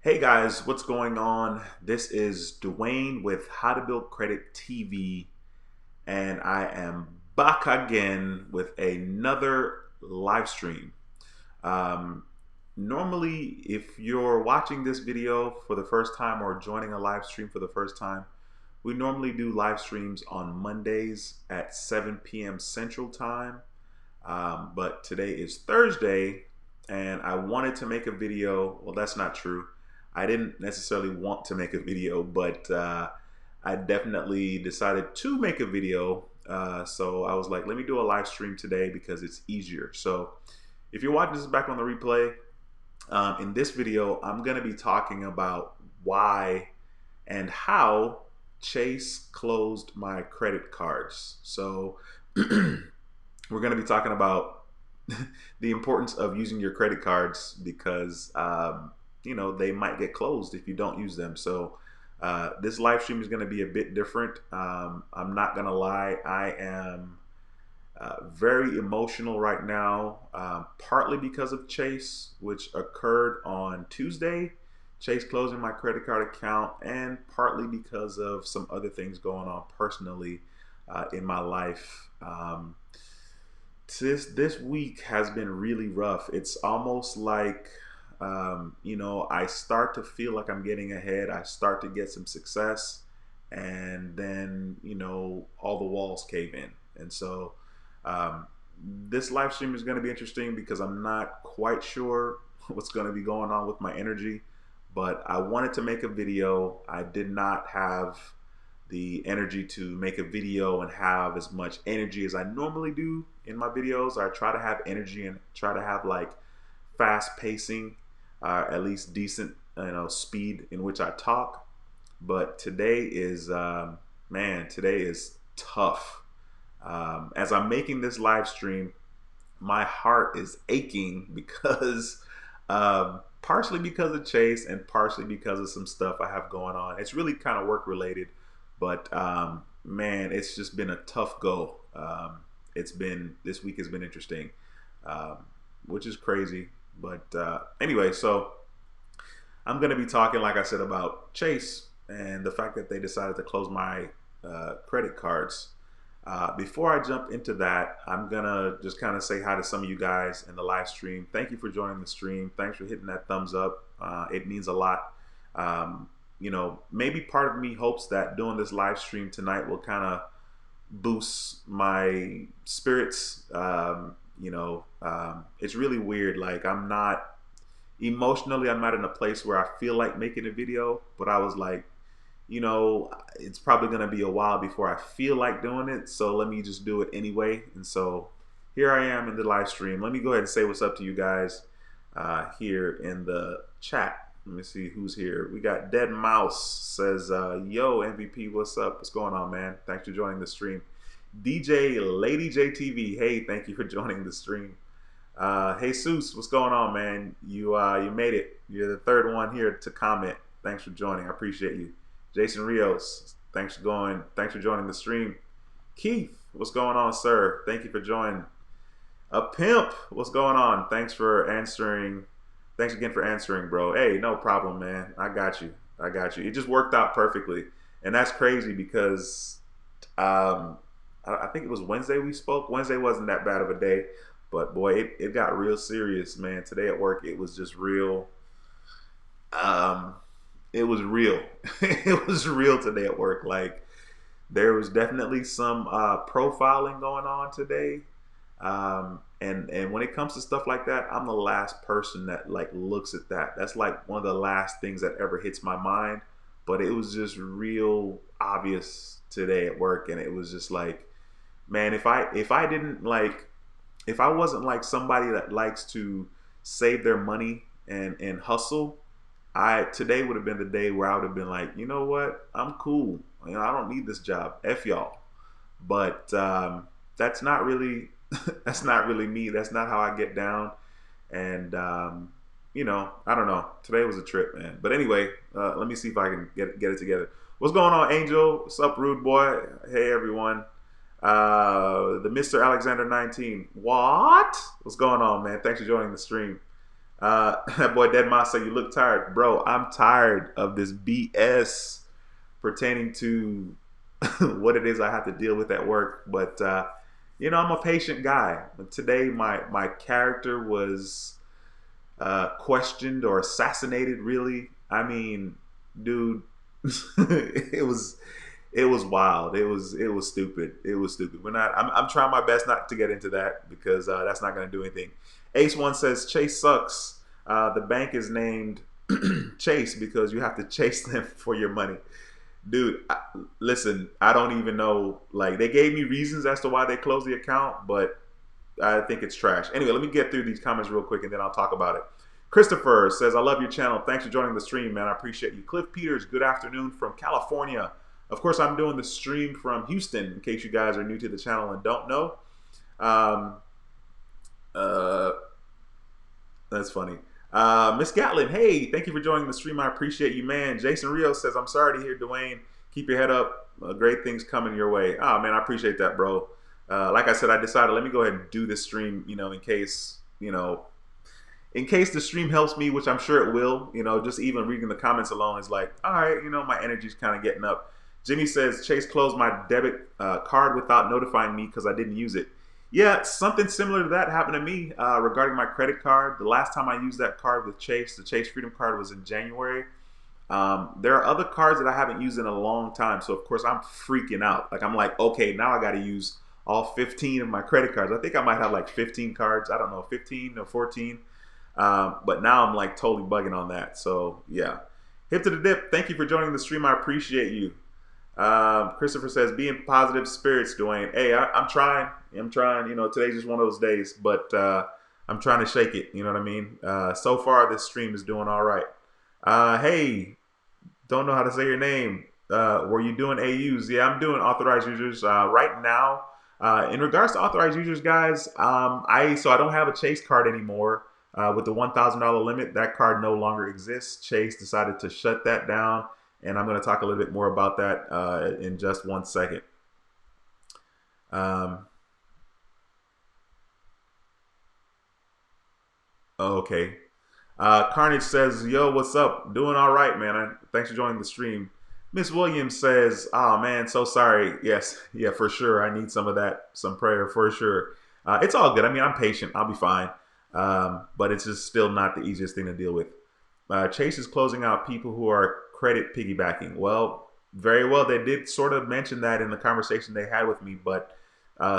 Hey guys, what's going on? This is Dwayne with How to Build Credit TV, and I am back again with another live stream. Um, Normally, if you're watching this video for the first time or joining a live stream for the first time, we normally do live streams on Mondays at 7 p.m. Central Time. But today is Thursday, and I wanted to make a video. Well, that's not true. I didn't necessarily want to make a video, but I definitely decided to make a video. So I was like, let me do a live stream today because it's easier. So if you're watching this back on the replay, in this video, I'm going to be talking about why and how Chase closed my credit cards. So we're going to be talking about the importance of using your credit cards because they might get closed if you don't use them. So this live stream is going to be a bit different. I'm not going to lie, I am very emotional right now, partly because of Chase, which occurred on Tuesday. Chase closing my credit card account, and partly because of some other things going on personally in my life. This week has been really rough. It's almost like I start to feel like I'm getting ahead. I start to get some success, and then all the walls cave in. And so this live stream is going to be interesting because I'm not quite sure what's going to be going on with my energy, but I wanted to make a video. I did not have the energy to make a video and have as much energy as I normally do in my videos. I try to have energy and try to have like fast pacing, at least decent speed in which I talk. But today is today is tough. As I'm making this live stream, my heart is aching because partially because of Chase and partially because of some stuff I have going on. It's really kind of work related, but man, it's just been a tough go. This week has been interesting, which is crazy. But anyway, so I'm going to be talking, like I said, about Chase and the fact that they decided to close my credit cards. Before I jump into that, I'm gonna just kind of say hi to some of you guys in the live stream. Thank you for joining the stream. Thanks for hitting that thumbs up. It means a lot. Maybe part of me hopes that doing this live stream tonight will kind of boost my spirits. It's really weird. Like, I'm not emotionally, I'm not in a place where I feel like making a video, but I was like, it's probably going to be a while before I feel like doing it, so let me just do it anyway. And so here I am in the live stream. Let me go ahead and say what's up to you guys here in the chat. Let me see who's here. We got Dead Mouse says, yo, MVP, what's up? What's going on, man? Thanks for joining the stream. DJ Lady JTV, hey, thank you for joining the stream. Hey, Jesus, what's going on, man? You made it. You're the third one here to comment. Thanks for joining. I appreciate you. Jason Rios, thanks for joining the stream. Keith, what's going on, sir? Thank you for joining. A Pimp, what's going on? Thanks for answering. Thanks again for answering, bro. Hey, no problem, man. I got you. It just worked out perfectly. And that's crazy because I think it was Wednesday we spoke. Wednesday wasn't that bad of a day, but boy, it got real serious, man. Today at work, it was just real. It was real. It was real today at work. Like, there was definitely some profiling going on today. And when it comes to stuff like that, I'm the last person that like looks at that. That's like one of the last things that ever hits my mind. But it was just real obvious today at work, and it was just like, man, if I wasn't like somebody that likes to save their money and hustle, today would have been the day where I would have been like, you know what, I'm cool. I don't need this job. F y'all. But that's not really that's not really me. That's not how I get down. And I don't know. Today was a trip, man. But anyway, let me see if I can get it together. What's going on, Angel? What's up, Rude Boy? Hey, everyone. The Mr. Alexander 19. What? What's going on, man? Thanks for joining the stream. That boy Dead Moss said you look tired, bro. I'm tired of this BS pertaining to what it is I have to deal with at work. But I'm a patient guy. But today, my character was questioned or assassinated. Really, I mean, dude, it was wild. It was stupid. It was stupid. I'm trying my best not to get into that because that's not going to do anything. Ace One says Chase sucks. The bank is named Chase because you have to chase them for your money. Dude, listen, I don't even know. Like, they gave me reasons as to why they closed the account, but I think it's trash. Anyway, let me get through these comments real quick and then I'll talk about it. Christopher says, I love your channel. Thanks for joining the stream, man. I appreciate you. Cliff Peters, good afternoon from California. Of course, I'm doing the stream from Houston, in case you guys are new to the channel and don't know. Um, uh, that's funny. Miss Gatlin, hey, thank you for joining the stream. I appreciate you, man. Jason Rios says, I'm sorry to hear, Dwayne. Keep your head up. Great things coming your way. Oh, man, I appreciate that, bro. Like I said, I decided let me go ahead and do this stream, in case the stream helps me, which I'm sure it will. Just even reading the comments alone is like, all right, my energy's kind of getting up. Jimmy says, Chase closed my debit card without notifying me because I didn't use it. Yeah, something similar to that happened to me regarding my credit card. The last time I used that card with Chase, the Chase Freedom card, was in January. There are other cards that I haven't used in a long time. So, of course, I'm freaking out. Like, I'm like, okay, now I got to use all 15 of my credit cards. I think I might have like 15 cards. I don't know, 15 or 14. But now I'm like totally bugging on that. So, yeah. Hip to the dip. Thank you for joining the stream. I appreciate you. Christopher says, be in positive spirits, Dwayne. Hey, I'm trying. I'm trying. Today's just one of those days, but I'm trying to shake it. You know what I mean? So far, this stream is doing all right. Hey, don't know how to say your name. Were you doing AUs? Yeah, I'm doing authorized users right now. In regards to authorized users, guys, I don't have a Chase card anymore. With the $1,000 limit, that card no longer exists. Chase decided to shut that down. And I'm going to talk a little bit more about that in just 1 second. Okay. Carnage says, yo, what's up? Doing all right, man. Thanks for joining the stream. Miss Williams says, oh, man, so sorry. Yes, yeah, for sure. I need some of that, some prayer for sure. It's all good. I mean, I'm patient. I'll be fine. But it's just still not the easiest thing to deal with. Chase is closing out people who are credit piggybacking. Well, very well. They did sort of mention that in the conversation they had with me, but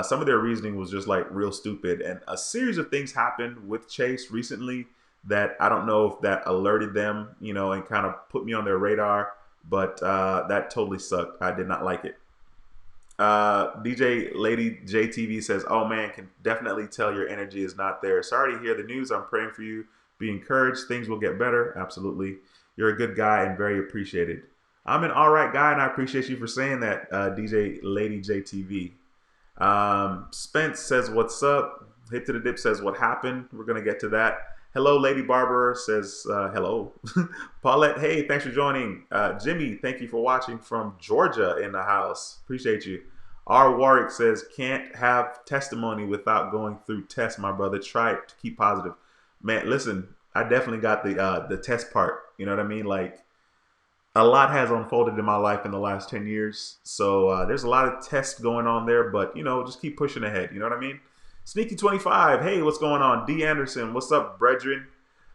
some of their reasoning was just like real stupid. And a series of things happened with Chase recently that I don't know if that alerted them, and kind of put me on their radar. But that totally sucked. I did not like it. DJ Lady JTV says, oh man, can definitely tell your energy is not there. Sorry to hear the news. I'm praying for you. Be encouraged. Things will get better. Absolutely. You're a good guy and very appreciated. I'm an all right guy and I appreciate you for saying that, DJ Lady JTV. Spence says, what's up? Hit to the Dip says, what happened? We're going to get to that. Hello, Lady Barber says, hello. Paulette, hey, thanks for joining. Jimmy, thank you for watching from Georgia in the house. Appreciate you. R. Warwick says, can't have testimony without going through tests, my brother. Try it to keep positive. Man, listen, I definitely got the test part. You know what I mean? Like, a lot has unfolded in my life in the last 10 years. So there's a lot of tests going on there, but, just keep pushing ahead. You know what I mean? Sneaky 25, hey, what's going on? D. Anderson, what's up, brethren?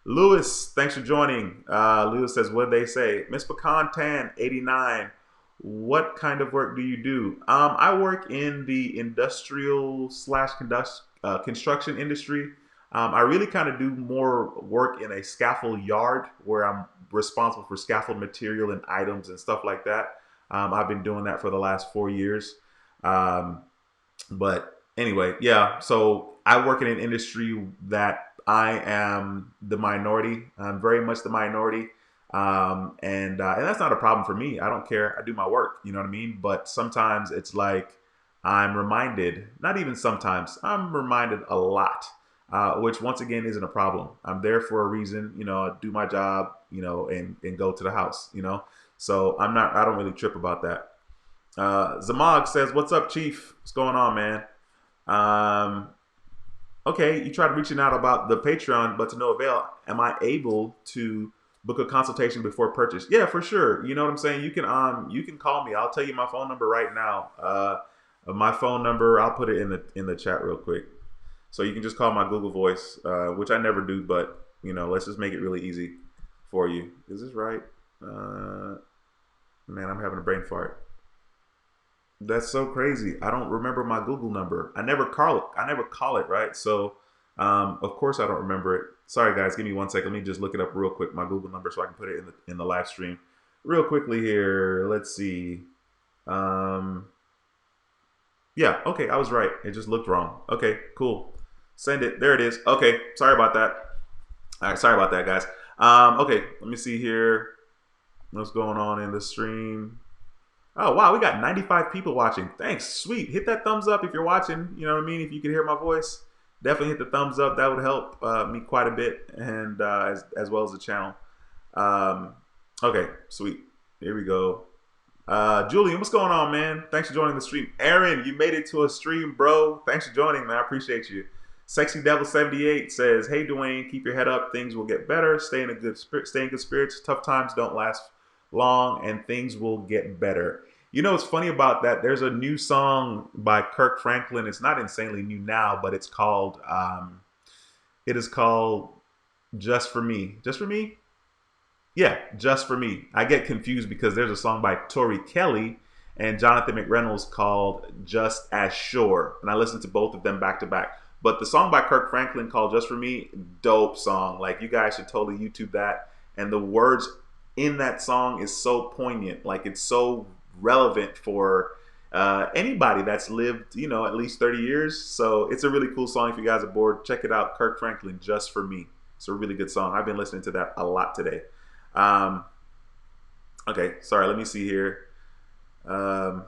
Lewis, thanks for joining. Lewis says, what'd they say? Miss Pecan Tan, 89, what kind of work do you do? I work in the industrial / construction industry. I really kind of do more work in a scaffold yard where I'm responsible for scaffold material and items and stuff like that. I've been doing that for the last 4 years. But anyway, yeah, so I work in an industry that I am the minority. I'm very much the minority. And that's not a problem for me. I don't care. I do my work. You know what I mean? But sometimes it's like I'm reminded, not even sometimes, I'm reminded a lot, which once again isn't a problem. I'm there for a reason, I do my job, and go to the house, So I don't really trip about that. Zamog says, what's up, Chief? What's going on, man? Okay, you tried reaching out about the Patreon, but to no avail. Am I able to book a consultation before purchase? Yeah, for sure. You know what I'm saying? You can call me. I'll tell you my phone number right now. My phone number, I'll put it in the chat real quick. So you can just call my Google Voice, which I never do, but you know, let's just make it really easy for you. Is this right? Man, I'm having a brain fart. That's so crazy. I don't remember my Google number. I never call it. I never call it, right? So, of course, I don't remember it. Sorry, guys. Give me 1 second. Let me just look it up real quick. My Google number, so I can put it in the live stream, real quickly here. Let's see. Um, yeah. Okay, I was right. It just looked wrong. Okay, cool. Send it. There it is. Okay. Sorry about that. All right. Sorry about that, guys. Okay. Let me see here. What's going on in the stream? Oh wow, we got 95 people watching. Thanks, sweet. Hit that thumbs up if you're watching. You know what I mean? If you can hear my voice, definitely hit the thumbs up. That would help me quite a bit, and as well as the channel. Um, okay, sweet. Here we go. Julian, what's going on, man? Thanks for joining the stream. Aaron, you made it to a stream, bro. Thanks for joining, man. I appreciate you. Sexy Devil 78 says, "Hey, Dwayne, keep your head up. Things will get better. Stay in good spirits. Tough times don't last long, and things will get better." You know what's funny about that? There's a new song by Kirk Franklin. It's not insanely new now, but it is called "Just for Me." Just for me? Yeah, "Just for Me." I get confused because there's a song by Tori Kelly and Jonathan McReynolds called "Just as Sure," and I listened to both of them back to back. But the song by Kirk Franklin called "Just for Me," dope song. Like, you guys should totally YouTube that. And the words in that song is so poignant. Like, it's so relevant for anybody that's lived, you know, at least 30 years. So it's a really cool song. If you guys are bored, check it out. Kirk Franklin, "Just for Me." It's a really good song. I've been listening to that a lot today. Okay, sorry, let me see here. Um,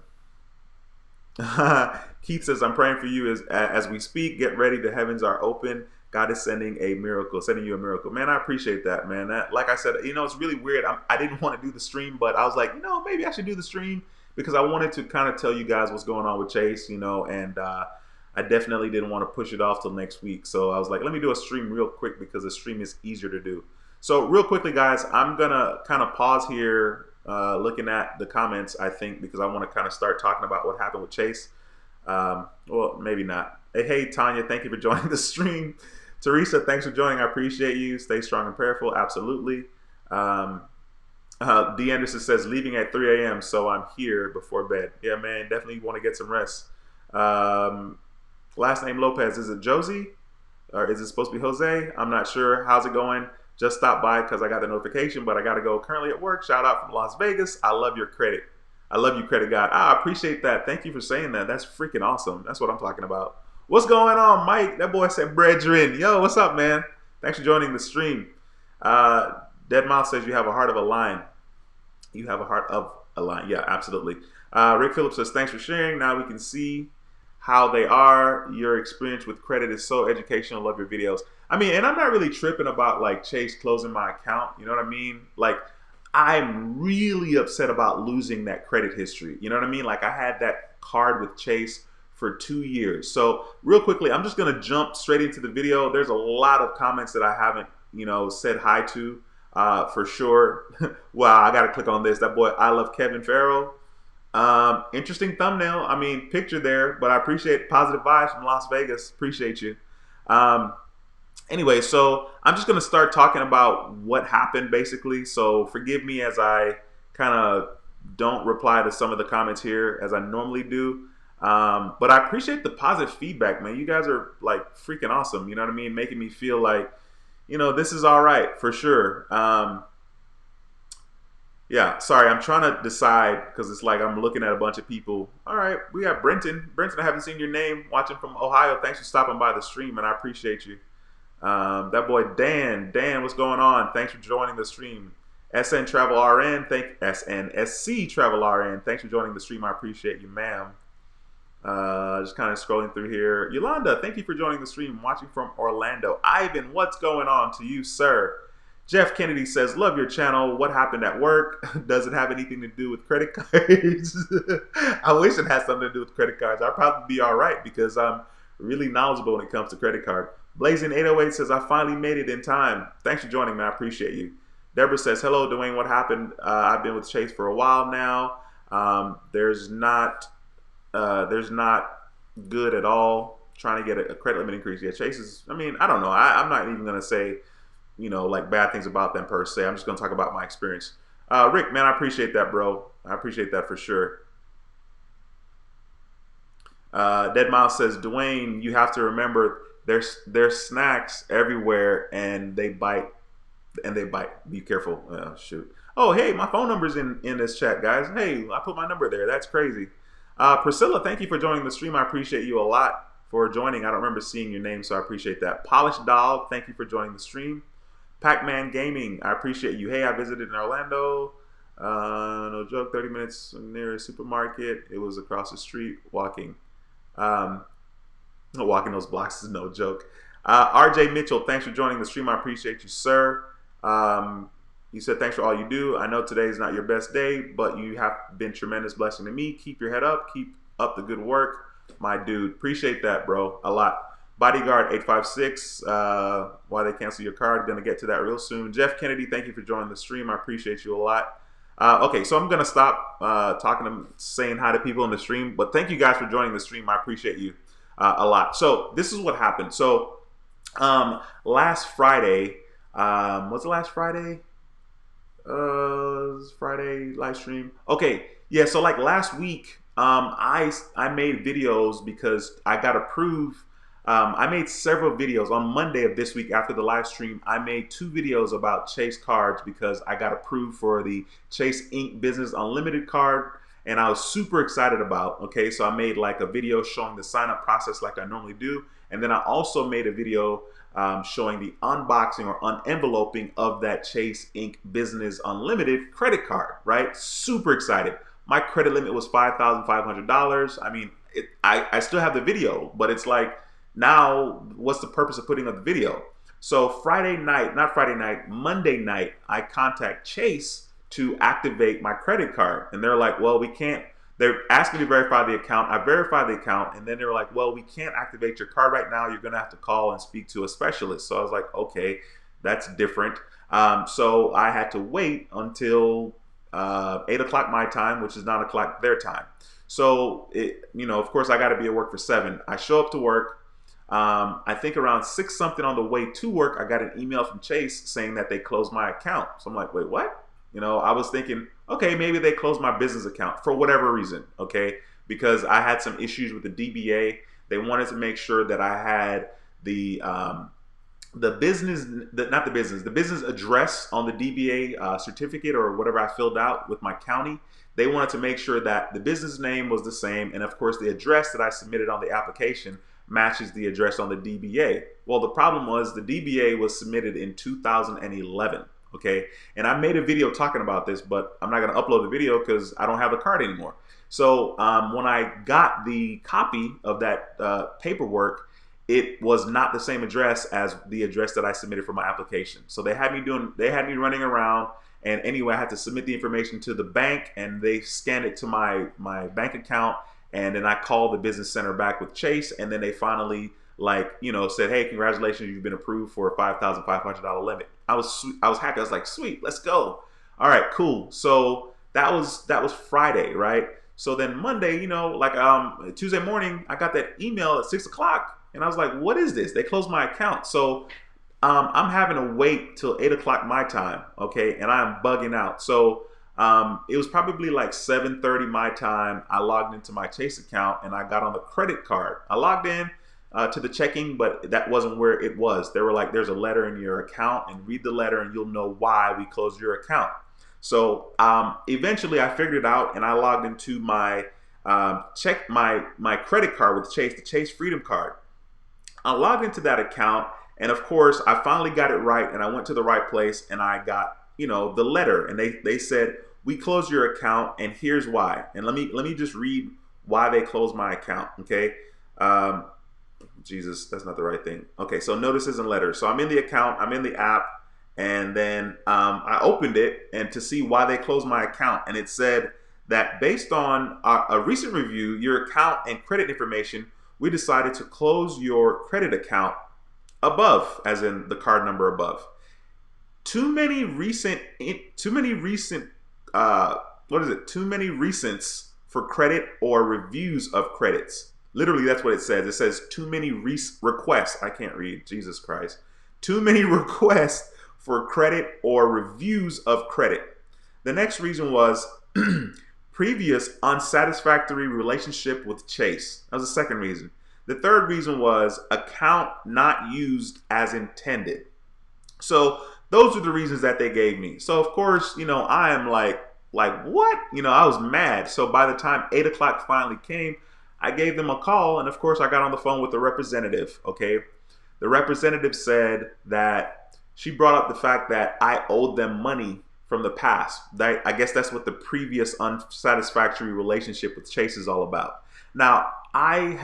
Keith says, "I'm praying for you as we speak. Get ready. The heavens are open. God is sending you a miracle." Man, I appreciate that, man. That, like I said, you know, it's really weird. I didn't want to do the stream, but I was like, you know, maybe I should do the stream because I wanted to kind of tell you guys what's going on with Chase, you know, and I definitely didn't want to push it off till next week. So I was like, let me do a stream real quick because a stream is easier to do. So real quickly, guys, I'm going to kind of pause here looking at the comments, I think, because I want to kind of start talking about what happened with Chase. Well, maybe not. Hey, Tanya, thank you for joining the stream. Teresa, thanks for joining. I appreciate you. Stay strong and prayerful. Absolutely. D. Anderson says, "Leaving at 3 a.m., so I'm here before bed." Yeah, man, definitely want to get some rest. Last name Lopez. Is it Josie? Or is it supposed to be Jose? I'm not sure. How's it going? Just stopped by because I got the notification, but I got to go. Currently at work. Shout out from Las Vegas. I love your credit. I love you, Credit God. I appreciate that. Thank you for saying that. That's freaking awesome. That's what I'm talking about. What's going on, Mike? That boy said brethren. Yo, what's up, man? Thanks for joining the stream. Dead Mouth says you have a heart of a lion. You have a heart of a lion. Yeah, absolutely. Rick Phillips says, "Thanks for sharing. Now we can see how they are. Your experience with credit is so educational. Love your videos." I mean, and I'm not really tripping about like Chase closing my account. You know what I mean? Like, I'm really upset about losing that credit history. You know what I mean? Like, I had that card with Chase for 2 years. So real quickly, I'm just going to jump straight into the video. There's a lot of comments that I haven't, you know, said hi to for sure. Wow, I got to click on this. That boy, I love Kevin Farrell. Interesting thumbnail. I mean, picture there, but I appreciate positive vibes from Las Vegas. Appreciate you. Anyway, so I'm just going to start talking about what happened, basically. So forgive me as I kind of don't reply to some of the comments here as I normally do. But I appreciate the positive feedback, man. You guys are like freaking awesome. You know what I mean? Making me feel like, you know, this is all right for sure. Yeah, sorry, I'm trying to decide because it's like I'm looking at a bunch of people. All right, we got Brenton. Brenton, I haven't seen your name. Watching from Ohio. Thanks for stopping by the stream, and I appreciate you. That boy Dan, what's going on? Thanks for joining the stream. SN Travel RN, SNSC Travel RN. Thanks for joining the stream. I appreciate you, ma'am. Just kind of scrolling through here. Yolanda, thank you for joining the stream. Watching from Orlando. Ivan, what's going on to you, sir? Jeff Kennedy says, "Love your channel. What happened at work? Does it have anything to do with credit cards?" I wish it had something to do with credit cards. I'd probably be all right because I'm really knowledgeable when it comes to credit card. Blazing 808 says, I finally made it in time. Thanks for joining, man. I appreciate you. Deborah says, hello, Dwayne. What happened? I've been with Chase for a while now. There's not good at all trying to get a credit limit increase. Yeah, Chase is, I mean, I don't know. I'm not even going to say, like bad things about them per se. I'm just going to talk about my experience. Rick, man, I appreciate that, bro. I appreciate that for sure. Dead Miles says, Dwayne, you have to remember there's snacks everywhere and they bite. Be careful. Oh, shoot. Oh, hey, my phone number's in this chat, guys. Hey, I put my number there. That's crazy. Priscilla, thank you for joining the stream. I appreciate you a lot for joining. I don't remember seeing your name, so I appreciate that. Polished Dog, thank you for joining the stream. Pac-Man Gaming, I appreciate you. Hey, I visited in Orlando. No joke, 30 minutes near a supermarket. It was across the street walking. Walking those blocks is no joke. RJ Mitchell, thanks for joining the stream. I appreciate you, sir. You said thanks for all you do. I know today is not your best day, but you have been tremendous blessing to me. Keep your head up. Keep up the good work, my dude. Appreciate that, bro, a lot. Bodyguard 856, why they cancel your card? Gonna get to that real soon. Jeff Kennedy, thank you for joining the stream. I appreciate you a lot. Okay, so I'm gonna stop saying hi to people in the stream, but thank you guys for joining the stream. I appreciate you a lot. So this is what happened. So last Friday, what's the last Friday? Friday live stream. Okay, yeah. So like last week, I made videos because I got approved. I made several videos on Monday of this week after the live stream. I made 2 videos about Chase cards because I got approved for the Chase Inc. Business Unlimited card, and I was super excited about. Okay, so I made like a video showing the sign up process like I normally do, and then I also made a video showing the unboxing or unenveloping of that Chase Inc. Business Unlimited credit card. Right, super excited. My credit limit was $5,500. I mean, I still have the video, but it's like, now, what's the purpose of putting up the video? So Monday night, I contact Chase to activate my credit card. And they're like, well, we can't. They're asking me to verify the account. I verified the account. And then they were like, well, we can't activate your card right now. You're going to have to call and speak to a specialist. So I was like, okay, that's different. So I had to wait until 8 o'clock my time, which is 9 o'clock their time. So, of course, I got to be at work for 7. I show up to work. I think around 6 something on the way to work, I got an email from Chase saying that they closed my account. So I'm like, wait, what? I was thinking, okay, maybe they closed my business account for whatever reason, okay? Because I had some issues with the DBA. They wanted to make sure that I had the business address on the DBA certificate or whatever I filled out with my county. They wanted to make sure that the business name was the same, and of course the address that I submitted on the application matches the address on the DBA. Well, the problem was the DBA was submitted in 2011, okay? And I made a video talking about this, but I'm not gonna upload the video because I don't have the card anymore. So when I got the copy of that paperwork, it was not the same address as the address that I submitted for my application. So they had me running around, and anyway, I had to submit the information to the bank, and they scanned it to my bank account. And then I called the business center back with Chase, and then they finally said, hey, congratulations, you've been approved for a $5,500 limit. I was happy. I was like, sweet, let's go. All right, cool. So that was Friday, right? So then Monday, Tuesday morning, I got that email at 6 o'clock, and I was like, what is this? They closed my account. So I'm having to wait till 8 o'clock my time, okay? And I'm bugging out. So it was probably like 7:30 my time. I logged into my Chase account and I got on the credit card. I logged in to the checking, but that wasn't where it was. They were like, there's a letter in your account, and read the letter and you'll know why we closed your account. So eventually I figured it out, and I logged into my my credit card with Chase, the Chase Freedom Card. I logged into that account, and of course I finally got it right, and I went to the right place, and I got the letter, and they said, we closed your account, and here's why. And let me just read why they closed my account, okay? Jesus, that's not the right thing. Okay, so notices and letters. So I'm in the account, I'm in the app, and then I opened it and to see why they closed my account, and it said that based on a recent review, your account and credit information we decided to close your credit account above, as in the card number above. Too many recent, uh, what is it? Too many recents for credit or reviews of credits. Literally, that's what it says. It says too many requests. I can't read. Jesus Christ. Too many requests for credit or reviews of credit. The next reason was previous unsatisfactory relationship with Chase. That was the second reason. The third reason was account not used as intended. So those are the reasons that they gave me. So of course, I am like what? I was mad. So by the time 8 o'clock finally came, I gave them a call, and of course I got on the phone with the representative. Okay. The representative said that she brought up the fact that I owed them money from the past. I guess that's what the previous unsatisfactory relationship with Chase is all about. Now, I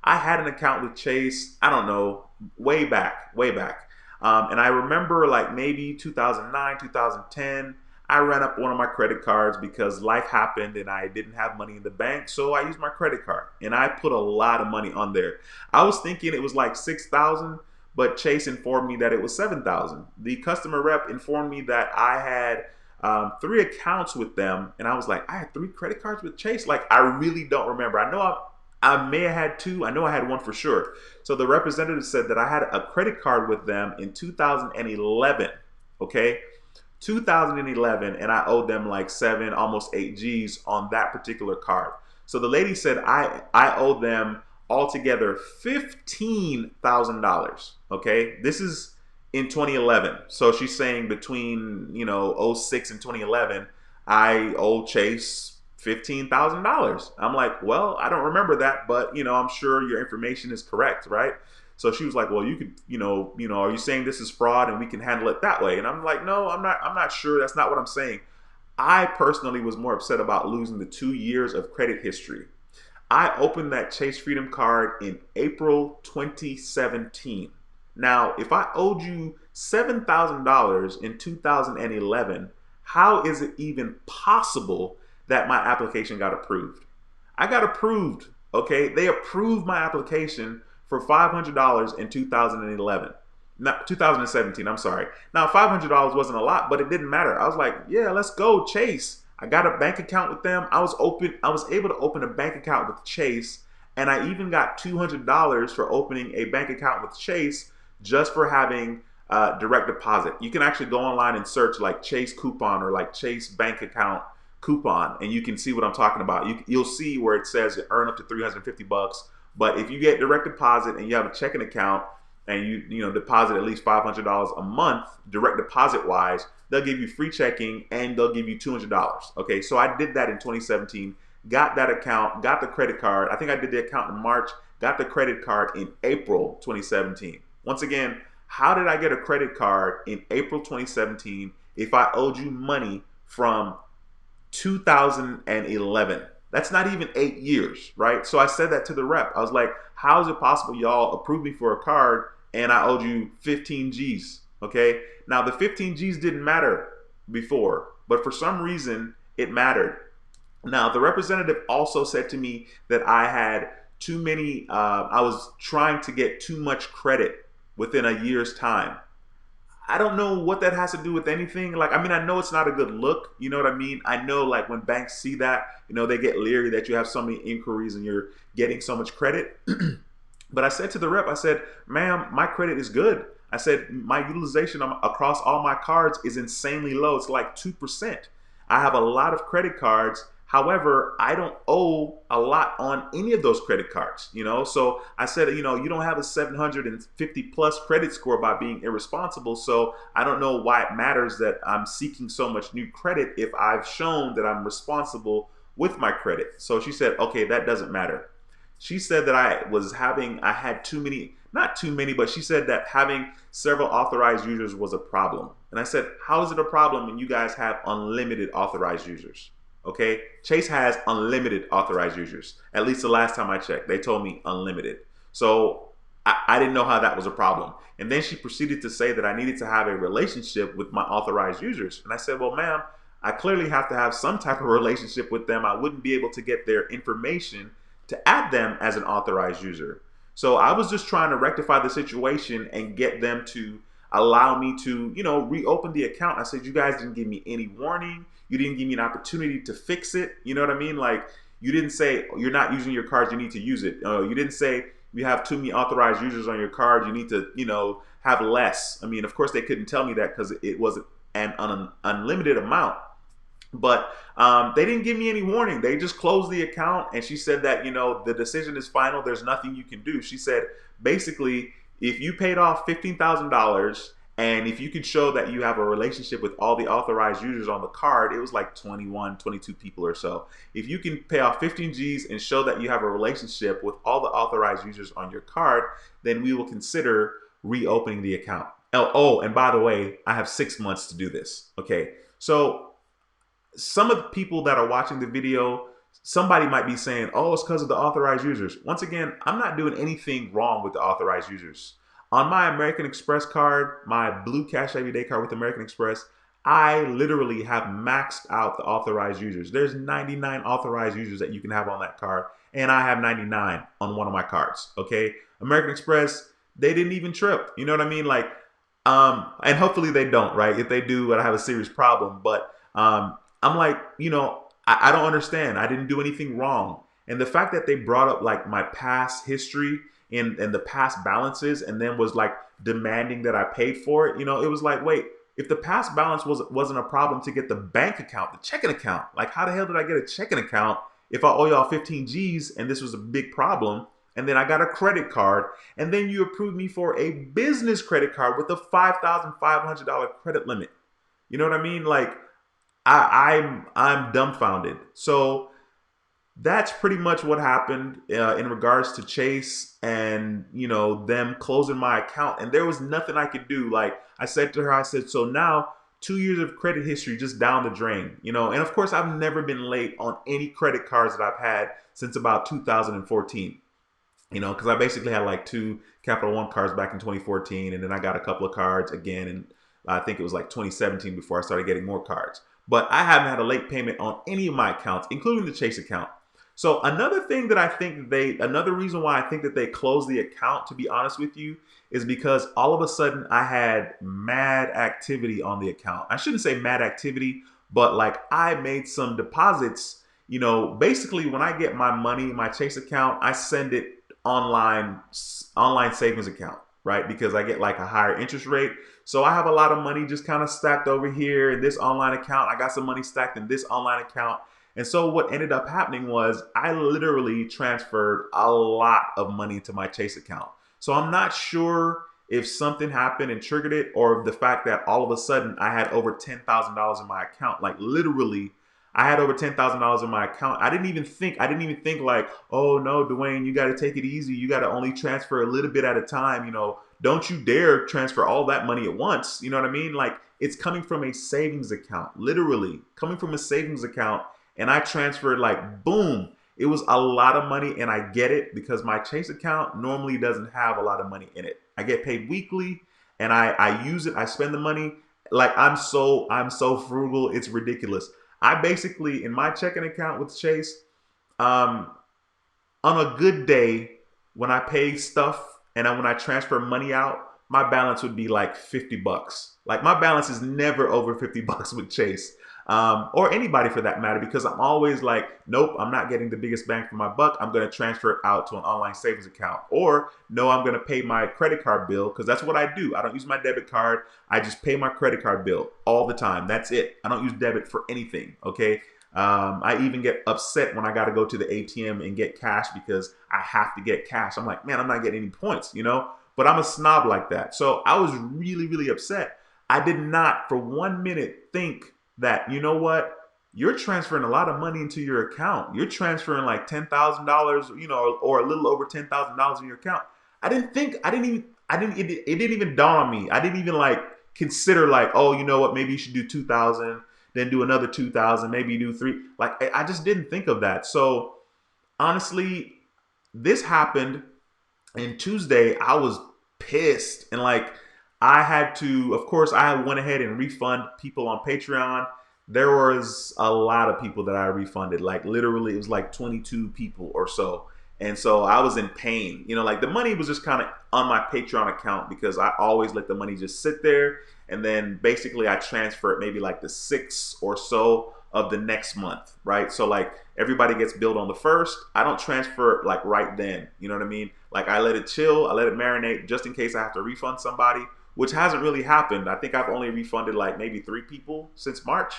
had an account with Chase, I don't know, way back. And I remember like maybe 2009, 2010, I ran up one of my credit cards because life happened and I didn't have money in the bank. So I used my credit card and I put a lot of money on there. I was thinking it was like 6,000, but Chase informed me that it was 7,000. The customer rep informed me that I had 3 accounts with them. And I was like, I had 3 credit cards with Chase? Like, I really don't remember. I know I may have had 2. I know I had 1 for sure. So the representative said that I had a credit card with them in 2011, okay? 2011, and I owed them like 7, almost 8 G's on that particular card. So the lady said I owed them altogether $15,000, okay? This is in 2011. So she's saying between, 06 and 2011, I owe Chase $15,000. I'm like, well, I don't remember that, but I'm sure your information is correct, right? So she was like, well, you could, are you saying this is fraud and we can handle it that way? And I'm like, no, I'm not sure. That's not what I'm saying. I personally was more upset about losing the 2 years of credit history. I opened that Chase Freedom card in April 2017. Now, if I owed you $7,000 in 2011, how is it even possible that my application got approved? I got approved, okay? They approved my application for $500 in 2011. Not 2017, I'm sorry. Now, $500 wasn't a lot, but it didn't matter. I was like, yeah, let's go, Chase. I got a bank account with them. I was able to open a bank account with Chase, and I even got $200 for opening a bank account with Chase just for having direct deposit. You can actually go online and search like Chase coupon or like Chase bank account coupon, and you can see what I'm talking about. You'll see where it says you earn up to $350. But if you get direct deposit and you have a checking account and you deposit at least $500 a month, direct deposit wise, they'll give you free checking and they'll give you $200. Okay, so I did that in 2017, got that account, got the credit card. I think I did the account in March, got the credit card in April 2017. Once again, how did I get a credit card in April 2017 if I owed you money from 2011? That's not even 8 years, right? So I said that to the rep. I was like, how is it possible y'all approved me for a card and I owed you 15 G's, okay? Now, the 15 G's didn't matter before, but for some reason, it mattered. Now, the representative also said to me that I had too many, I was trying to get too much credit within a year's time. I don't know what that has to do with anything. Like, I mean, I know it's not a good look. You know what I mean? I know like when banks see that, they get leery that you have so many inquiries and you're getting so much credit. But I said to the rep, I said, ma'am, my credit is good. I said, my utilization across all my cards is insanely low. It's like 2%. I have a lot of credit cards. However, I don't owe a lot on any of those credit cards, So I said, you don't have a 750 plus credit score by being irresponsible. So I don't know why it matters that I'm seeking so much new credit if I've shown that I'm responsible with my credit. So she said, okay, that doesn't matter. She said that I had too many, not too many, but she said that having several authorized users was a problem. And I said, how is it a problem when you guys have unlimited authorized users? Okay, Chase has unlimited authorized users. At least the last time I checked, they told me unlimited. So I didn't know how that was a problem. And then she proceeded to say that I needed to have a relationship with my authorized users. And I said, well, ma'am, I clearly have to have some type of relationship with them. I wouldn't be able to get their information to add them as an authorized user. So I was just trying to rectify the situation and get them to allow me to, reopen the account. I said, you guys didn't give me any warning. You didn't give me an opportunity to fix it. You know what I mean? Like, you didn't say, you're not using your cards, you need to use it. You didn't say, you have too many authorized users on your card, you need to, have less. I mean, of course, they couldn't tell me that because it wasn't an unlimited amount. But they didn't give me any warning. They just closed the account, and she said that, the decision is final. There's nothing you can do. She said, basically, if you paid off $15,000 and if you could show that you have a relationship with all the authorized users on the card, it was like 21, 22 people or so. If you can pay off 15 G's and show that you have a relationship with all the authorized users on your card, then we will consider reopening the account. Oh, and by the way, I have 6 months to do this. Okay, so some of the people that are watching the video, somebody might be saying, oh, it's because of the authorized users. Once again, I'm not doing anything wrong with the authorized users. On my American Express card, my Blue Cash Everyday card with American Express, I literally have maxed out the authorized users. There's 99 authorized users that you can have on that card, and I have 99 on one of my cards, okay? American Express, they didn't even trip. You know what I mean? Like, and hopefully they don't, right? If they do, I have a serious problem. But I'm like, I don't understand. I didn't do anything wrong. And the fact that they brought up like my past history and the past balances and then was like demanding that I paid for it, it was like, wait, if the past balance wasn't a problem to get the bank account, the checking account, like how the hell did I get a checking account if I owe y'all 15 G's and this was a big problem? And then I got a credit card, and then you approved me for a business credit card with a $5,500 credit limit. You know what I mean? Like, I'm dumbfounded. So that's pretty much what happened in regards to Chase and them closing my account. And there was nothing I could do. Like I said to her, I said, so now 2 years of credit history just down the drain. And of course I've never been late on any credit cards that I've had since about 2014. Because I basically had like 2 Capital One cards back in 2014, and then I got a couple of cards again, and I think it was like 2017 before I started getting more cards. But I haven't had a late payment on any of my accounts, including the Chase account. So another reason why I think that they closed the account, to be honest with you, is because all of a sudden I had mad activity on the account. I shouldn't say mad activity, but like I made some deposits. Basically when I get my money, my Chase account, I send it online savings account, right? Because I get like a higher interest rate. So I have a lot of money just kind of stacked over here in this online account. I got some money stacked in this online account. And so what ended up happening was I literally transferred a lot of money to my Chase account. So I'm not sure if something happened and triggered it, or the fact that all of a sudden I had over $10,000 in my account. Like literally, I had over $10,000 in my account. I didn't even think like, oh no, Dwayne, you got to take it easy. You got to only transfer a little bit at a time. Don't you dare transfer all that money at once. You know what I mean? Like it's coming from a savings account, literally coming from a savings account. And I transferred like, boom, it was a lot of money. And I get it because my Chase account normally doesn't have a lot of money in it. I get paid weekly and I use it. I spend the money. Like I'm so frugal. It's ridiculous. I basically, in my checking account with Chase, on a good day, when I pay stuff and when I transfer money out, my balance would be like $50. Like my balance is never over $50 with Chase, or anybody for that matter, because I'm always like, nope, I'm not getting the biggest bang for my buck. I'm going to transfer it out to an online savings account, or no, I'm going to pay my credit card bill, because that's what I do. I don't use my debit card. I just pay my credit card bill all the time. That's it. I don't use debit for anything. Okay. I even get upset when I got to go to the ATM and get cash because I have to get cash. I'm like, man, I'm not getting any points, but I'm a snob like that. So I was really, really upset. I did not for 1 minute think that, you know what, you're transferring a lot of money into your account. You're transferring like $10,000, or a little over $10,000 in your account. It didn't even dawn on me. I didn't even like consider like, oh, you know what, maybe you should do 2,000, then do another 2,000, maybe do 3. Like, I just didn't think of that. So honestly, this happened, and Tuesday I was pissed, and like, I had to, of course, I went ahead and refund people on Patreon. There was a lot of people that I refunded. Like literally, it was like 22 people or so. And so I was in pain. You know, like the money was just kind of on my Patreon account because I always let the money just sit there. And then basically I transfer it maybe like the 6th or so of the next month, right? So like everybody gets billed on the 1st. I don't transfer it like right then. You know what I mean? Like I let it chill, I let it marinate just in case I have to refund somebody, which hasn't really happened. I think I've only refunded like maybe 3 people since March.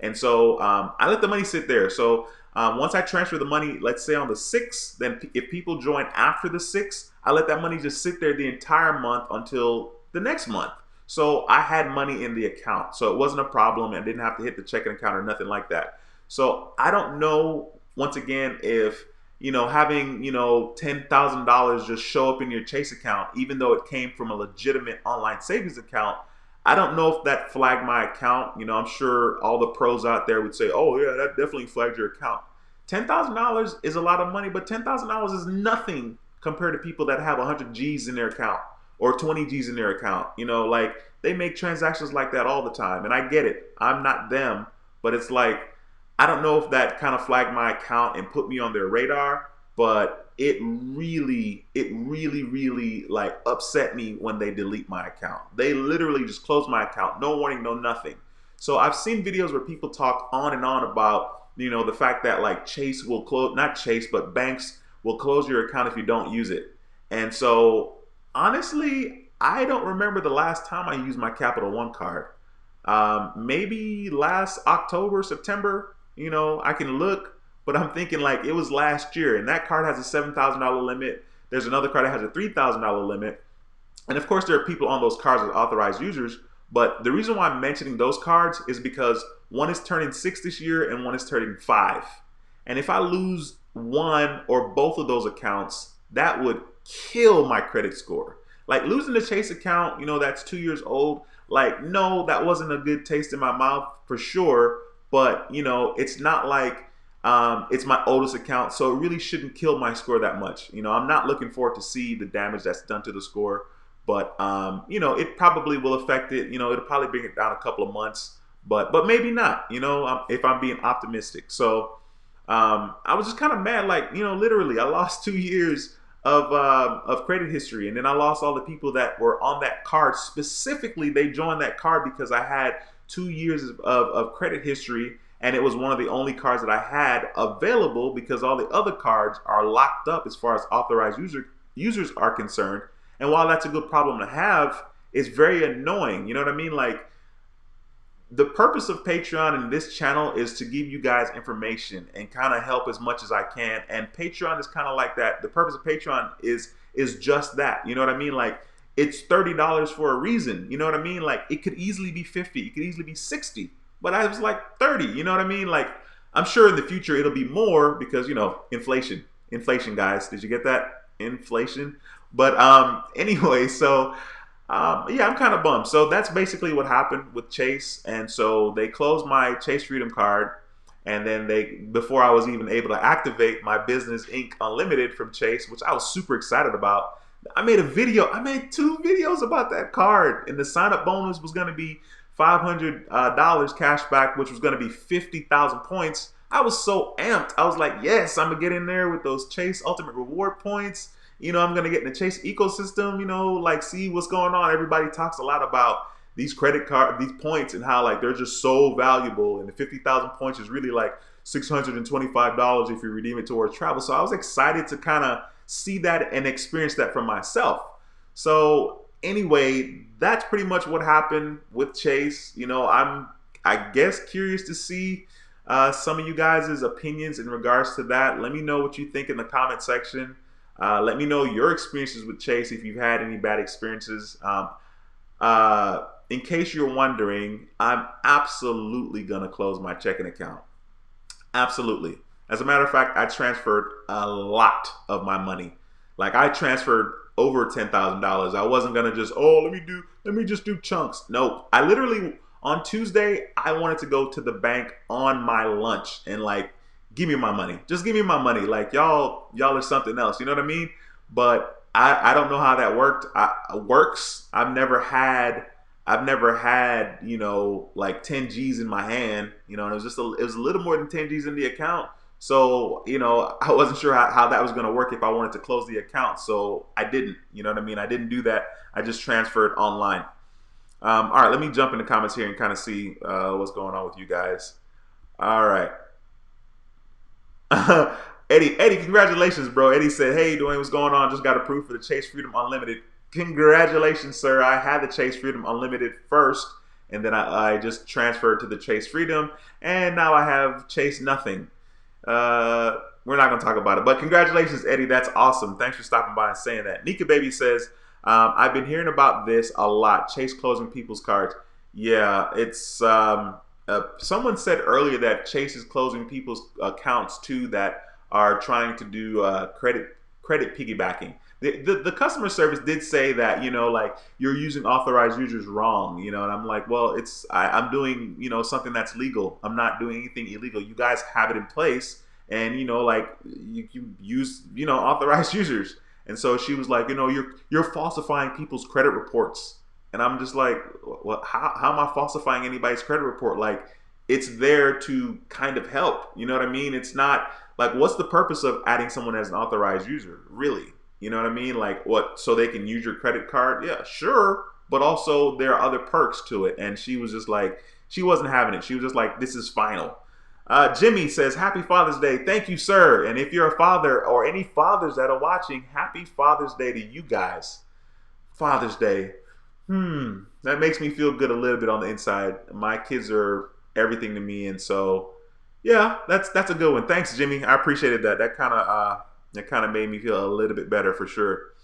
And so I let the money sit there. So once I transfer the money, let's say on the 6th, then if people join after the 6th, I let that money just sit there the entire month until the next month. So I had money in the account. So it wasn't a problem. I didn't have to hit the checking account or nothing like that. So I don't know, once again, if, you know, having, you know, $10,000 just show up in your Chase account, even though it came from a legitimate online savings account, I don't know if that flagged my account. You know, I'm sure all the pros out there would say, oh yeah, that definitely flagged your account. $10,000 is a lot of money, but $10,000 is nothing compared to people that have 100 G's in their account or 20 G's in their account. You know, like they make transactions like that all the time. And I get it. I'm not them, but it's like, I don't know if that kind of flagged my account and put me on their radar, but it really like upset me when they delete my account. They literally just close my account, no warning, no nothing. So I've seen videos where people talk on and on about, you know, the fact that like Chase will close, not Chase, but banks will close your account if you don't use it. And so honestly, I don't remember the last time I used my Capital One card. Maybe last October, September. You know, I can look, but I'm thinking like it was last year, and that card has a $7,000 limit. There's another card that has a $3,000 limit. And of course, there are people on those cards as authorized users. But the reason why I'm mentioning those cards is because one is turning 6 this year and one is turning 5. And if I lose one or both of those accounts, that would kill my credit score. Like losing the Chase account, you know, that's 2 years old. Like, no, that wasn't a good taste in my mouth for sure. But, you know, it's not like it's my oldest account, so it really shouldn't kill my score that much. You know, I'm not looking forward to see the damage that's done to the score, but, you know, it probably will affect it. You know, it'll probably bring it down a couple of months, but maybe not, you know, if I'm being optimistic. So I was just kind of mad, like, you know, literally I lost 2 years of credit history, and then I lost all the people that were on that card. Specifically, they joined that card because I had 2 years of credit history, and it was one of the only cards that I had available because all the other cards are locked up as far as authorized users are concerned. And while that's a good problem to have, it's very annoying. You know what I mean? Like, the purpose of Patreon and this channel is to give you guys information and kind of help as much as I can. And Patreon is kind of like that. The purpose of Patreon is just that. You know what I mean? Like, it's $30 for a reason. You know what I mean? Like, it could easily be 50, it could easily be 60, but I was like 30. You know what I mean? Like, I'm sure in the future it'll be more because, you know, inflation, guys. Did you get that? Inflation. But anyway, so yeah, I'm kind of bummed. So that's basically what happened with Chase. And so they closed my Chase Freedom card. And then before I was even able to activate my Business Inc. Unlimited from Chase, which I was super excited about, I made 2 videos about that card. And the sign up bonus was going to be $500 cash back, which was going to be 50,000 points. I was so amped. I was like, yes, I'm going to get in there with those Chase Ultimate Reward points. You know, I'm going to get in the Chase ecosystem, you know, like see what's going on. Everybody talks a lot about these these points and how like they're just so valuable. And the 50,000 points is really like $625 if you redeem it towards travel. So I was excited to kind of see that and experience that for myself. So anyway, that's pretty much what happened with Chase. You know, I guess curious to see some of you guys' opinions in regards to that. Let me know what you think in the comment section. Let me know your experiences with Chase if you've had any bad experiences. In case you're wondering, I'm absolutely gonna close my checking account. Absolutely. As a matter of fact, I transferred a lot of my money. Like I transferred over $10,000. I wasn't gonna just, oh, let me just do chunks. Nope. I literally on Tuesday, I wanted to go to the bank on my lunch and like, give me my money. Just give me my money. Like y'all are something else. You know what I mean? But I don't know how that works. I've never had, you know, like 10 G's in my hand, you know, and it was a little more than 10 G's in the account. So, I wasn't sure how that was going to work if I wanted to close the account. So I didn't, you know what I mean? I didn't do that. I just transferred online. All right, let me jump in the comments here and kind of see what's going on with you guys. All right. Eddie, congratulations, bro. Eddie said, "Hey, Dwayne, what's going on? Just got approved for the Chase Freedom Unlimited. Congratulations, sir. I had the Chase Freedom Unlimited first, and then I just transferred to the Chase Freedom, and now I have Chase Nothing. We're not going to talk about it, but congratulations, Eddie. That's awesome. Thanks for stopping by and saying that." Nika Baby says, "I've been hearing about this a lot. Chase closing people's cards. Yeah, it's someone said earlier that Chase is closing people's accounts too that are trying to do credit piggybacking. The customer service did say that, like, you're using authorized users wrong, and I'm like, well, I'm doing, something that's legal. I'm not doing anything illegal. You guys have it in place, and like you use, authorized users. And so she was like, you're falsifying people's credit reports. And I'm just like, well, how am I falsifying anybody's credit report? Like, it's there to kind of help. You know what I mean? It's not like, what's the purpose of adding someone as an authorized user, really? You know what I mean? Like, what, so they can use your credit card? Yeah, sure. But also there are other perks to it. And she was just like, she wasn't having it. She was just like, this is final. Jimmy says, "Happy Father's Day." Thank you, sir. And if you're a father or any fathers that are watching, happy Father's Day to you guys. Father's Day. That makes me feel good a little bit on the inside. My kids are everything to me, and so yeah, that's a good one. Thanks, Jimmy. I appreciated that. That kind of made me feel a little bit better for sure.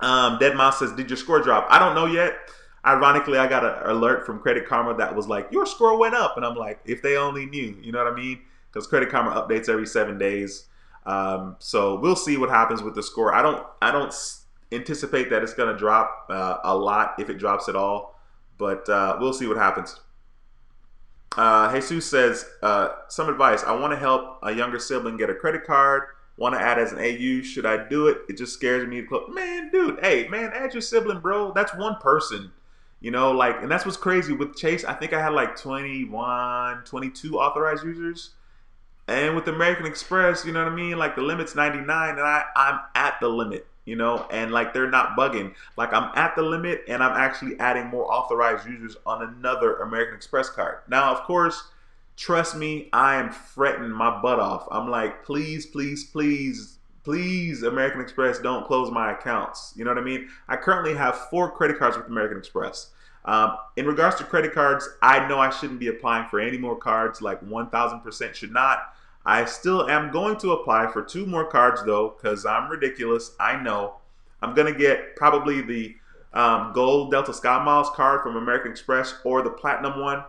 Dead Mouse says, "Did your score drop?" I don't know yet. Ironically, I got an alert from Credit Karma that was like, "Your score went up," and I'm like, if they only knew, you know what I mean? Because Credit Karma updates every 7 days. So we'll see what happens with the score. I don't anticipate that it's going to drop a lot, if it drops at all, but we'll see what happens. Jesus says, "Some advice. I want to help a younger sibling get a credit card. Want to add as an AU. Should I do it? It just scares me to close." Man, dude, hey, man, add your sibling, bro. That's one person. Like, and that's what's crazy with Chase. I think I had like 21, 22 authorized users. And with American Express, you know what I mean? Like, the limit's 99, and I'm at the limit, and like, they're not bugging. Like, I'm at the limit, and I'm actually adding more authorized users on another American Express card. Now, of course, trust me, I am fretting my butt off. I'm like, please, please, please, please, American Express, don't close my accounts. You know what I mean? I currently have 4 credit cards with American Express. In regards to credit cards, I know I shouldn't be applying for any more cards, like 1000% should not. I still am going to apply for 2 more cards though, because I'm ridiculous. I know. I'm going to get probably the gold Delta Sky Miles card from American Express, or the platinum one.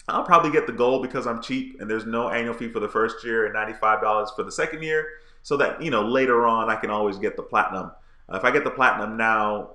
I'll probably get the gold because I'm cheap and there's no annual fee for the first year and $95 for the second year. So that, later on I can always get the platinum. If I get the platinum now,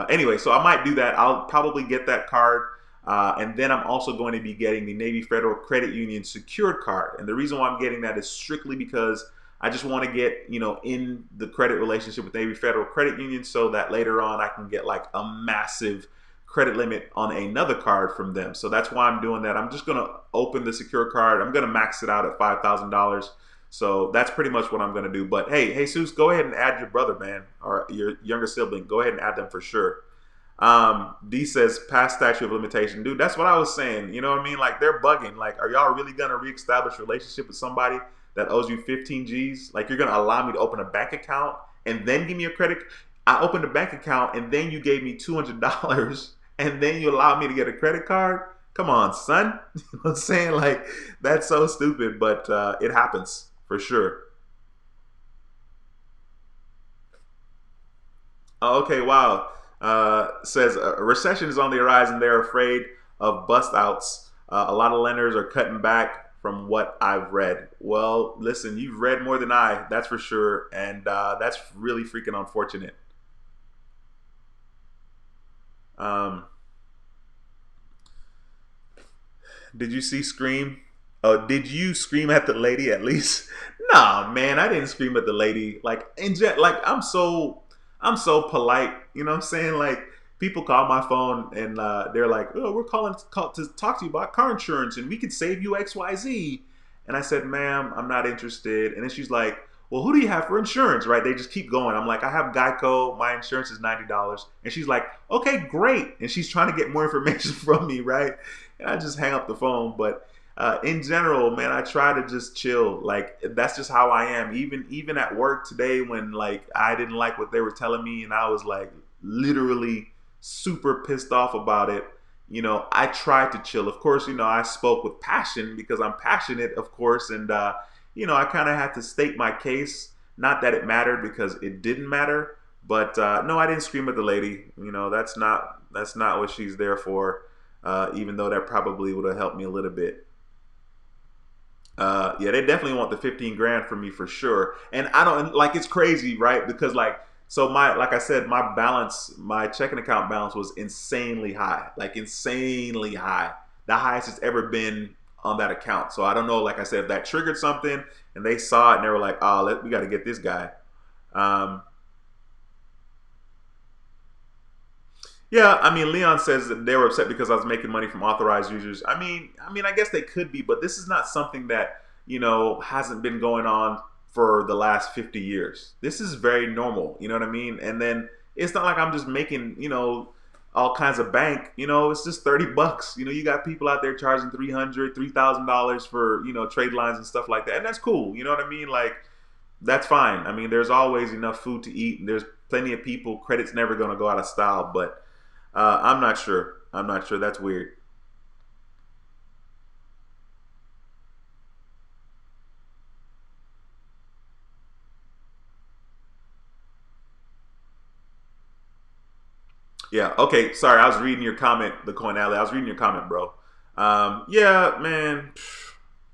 anyway, so I might do that. I'll probably get that card. And then I'm also going to be getting the Navy Federal Credit Union secured card. And the reason why I'm getting that is strictly because I just want to get, in the credit relationship with Navy Federal Credit Union, so that later on I can get like a massive credit limit on another card from them. So that's why I'm doing that. I'm just going to open the secure card. I'm going to max it out at $5,000. So that's pretty much what I'm going to do. But hey, Jesus, go ahead and add your brother, man, or your younger sibling. Go ahead and add them for sure. D says, "Past statute of limitation." Dude, that's what I was saying. You know what I mean? Like, they're bugging. Like, are y'all really going to reestablish a relationship with somebody that owes you 15 G's? Like, you're going to allow me to open a bank account and then give me a credit? I opened a bank account and then you gave me $200 and then you allow me to get a credit card? Come on, son. You know what I'm saying? Like, that's so stupid, but it happens for sure. Oh, okay, wow. Says, "A recession is on the horizon. They're afraid of bust outs. A lot of lenders are cutting back from what I've read." Well, listen, you've read more than I, that's for sure. And that's really freaking unfortunate. Um, did you see Scream? Oh, did you scream at the lady at least? Nah, man, I didn't scream at the lady. Like, like, I'm so polite. You know what I'm saying? Like, people call my phone and they're like, "Oh, we're calling to talk to you about car insurance, and we could save you XYZ." And I said, ma'am, I'm not interested. And then she's like, well, who do you have for insurance, right? They just keep going. I'm like, I have Geico. My insurance is $90. And she's like, okay, great. And she's trying to get more information from me, right? And I just hang up the phone. But in general, man, I try to just chill. Like that's just how I am. Even at work today, when like I didn't like what they were telling me, and I was like literally super pissed off about it. I tried to chill. Of course, I spoke with passion because I'm passionate, of course, and I kind of had to state my case. Not that it mattered because it didn't matter, but no, I didn't scream at the lady. That's not what she's there for. Even though that probably would have helped me a little bit. Yeah, they definitely want the 15 grand from me for sure. And I don't like it's crazy, right? Because so like I said, my checking account balance was insanely high, like insanely high, the highest it's ever been on that account. So I don't know, like I said, if that triggered something and they saw it and they were like, oh, we got to get this guy. Um, Yeah, I mean, Leon says that they were upset because I was making money from authorized users. I guess they could be, but this is not something that hasn't been going on for the last 50 years. This is very normal. You know what I mean? And then it's not like I'm just making all kinds of bank. It's just $30. You got people out there charging 300, $3,000 for trade lines and stuff like that, and that's cool. You know what I mean? Like that's fine. I mean, there's always enough food to eat, and there's plenty of people. Credit's never going to go out of style, but I'm not sure. I'm not sure. That's weird. Yeah. Okay. Sorry, I was reading your comment, the coin alley. I was reading your comment, bro. Yeah, man.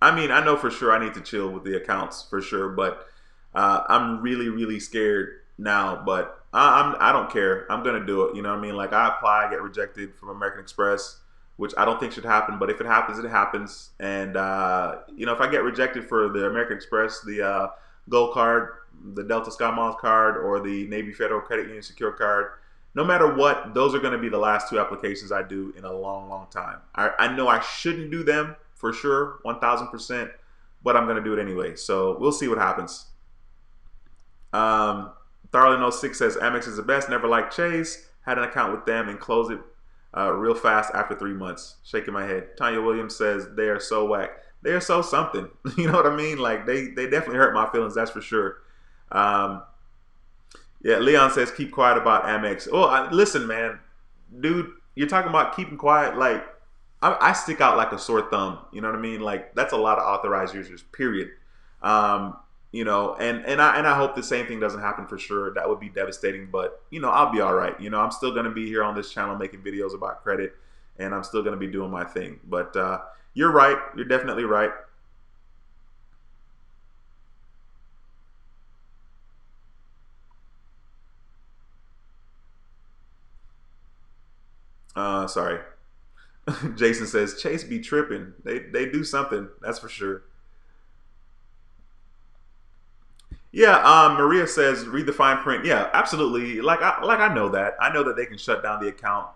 I mean, I know for sure I need to chill with the accounts for sure, but I'm really, really scared now. But I don't care. I'm gonna do it. You know what I mean? Like I apply, I get rejected from American Express, which I don't think should happen. But if it happens, it happens. And if I get rejected for the American Express, the Gold Card, the Delta Sky Miles card, or the Navy Federal Credit Union Secure card, no matter what, those are going to be the last two applications I do in a long, long time. I know I shouldn't do them for sure, 1,000%, but I'm going to do it anyway. So we'll see what happens. Um, Darlin06 says Amex is the best. Never liked Chase. Had an account with them and closed it real fast after 3 months. Shaking my head. Tanya Williams says they are so whack. They are so something. You know what I mean? Like they definitely hurt my feelings. That's for sure. Um, yeah, Leon says keep quiet about Amex. Oh, listen, man, dude, you're talking about keeping quiet. Like I stick out like a sore thumb. You know what I mean? Like that's a lot of authorized users. Period. Um, and I hope the same thing doesn't happen for sure. That would be devastating. But I'll be all right. I'm still gonna be here on this channel making videos about credit, and I'm still gonna be doing my thing. But you're right. You're definitely right. Sorry. Jason says Chase be tripping. They do something. That's for sure. Yeah, Maria says read the fine print. Yeah, absolutely. Like I know that. I know that they can shut down the account,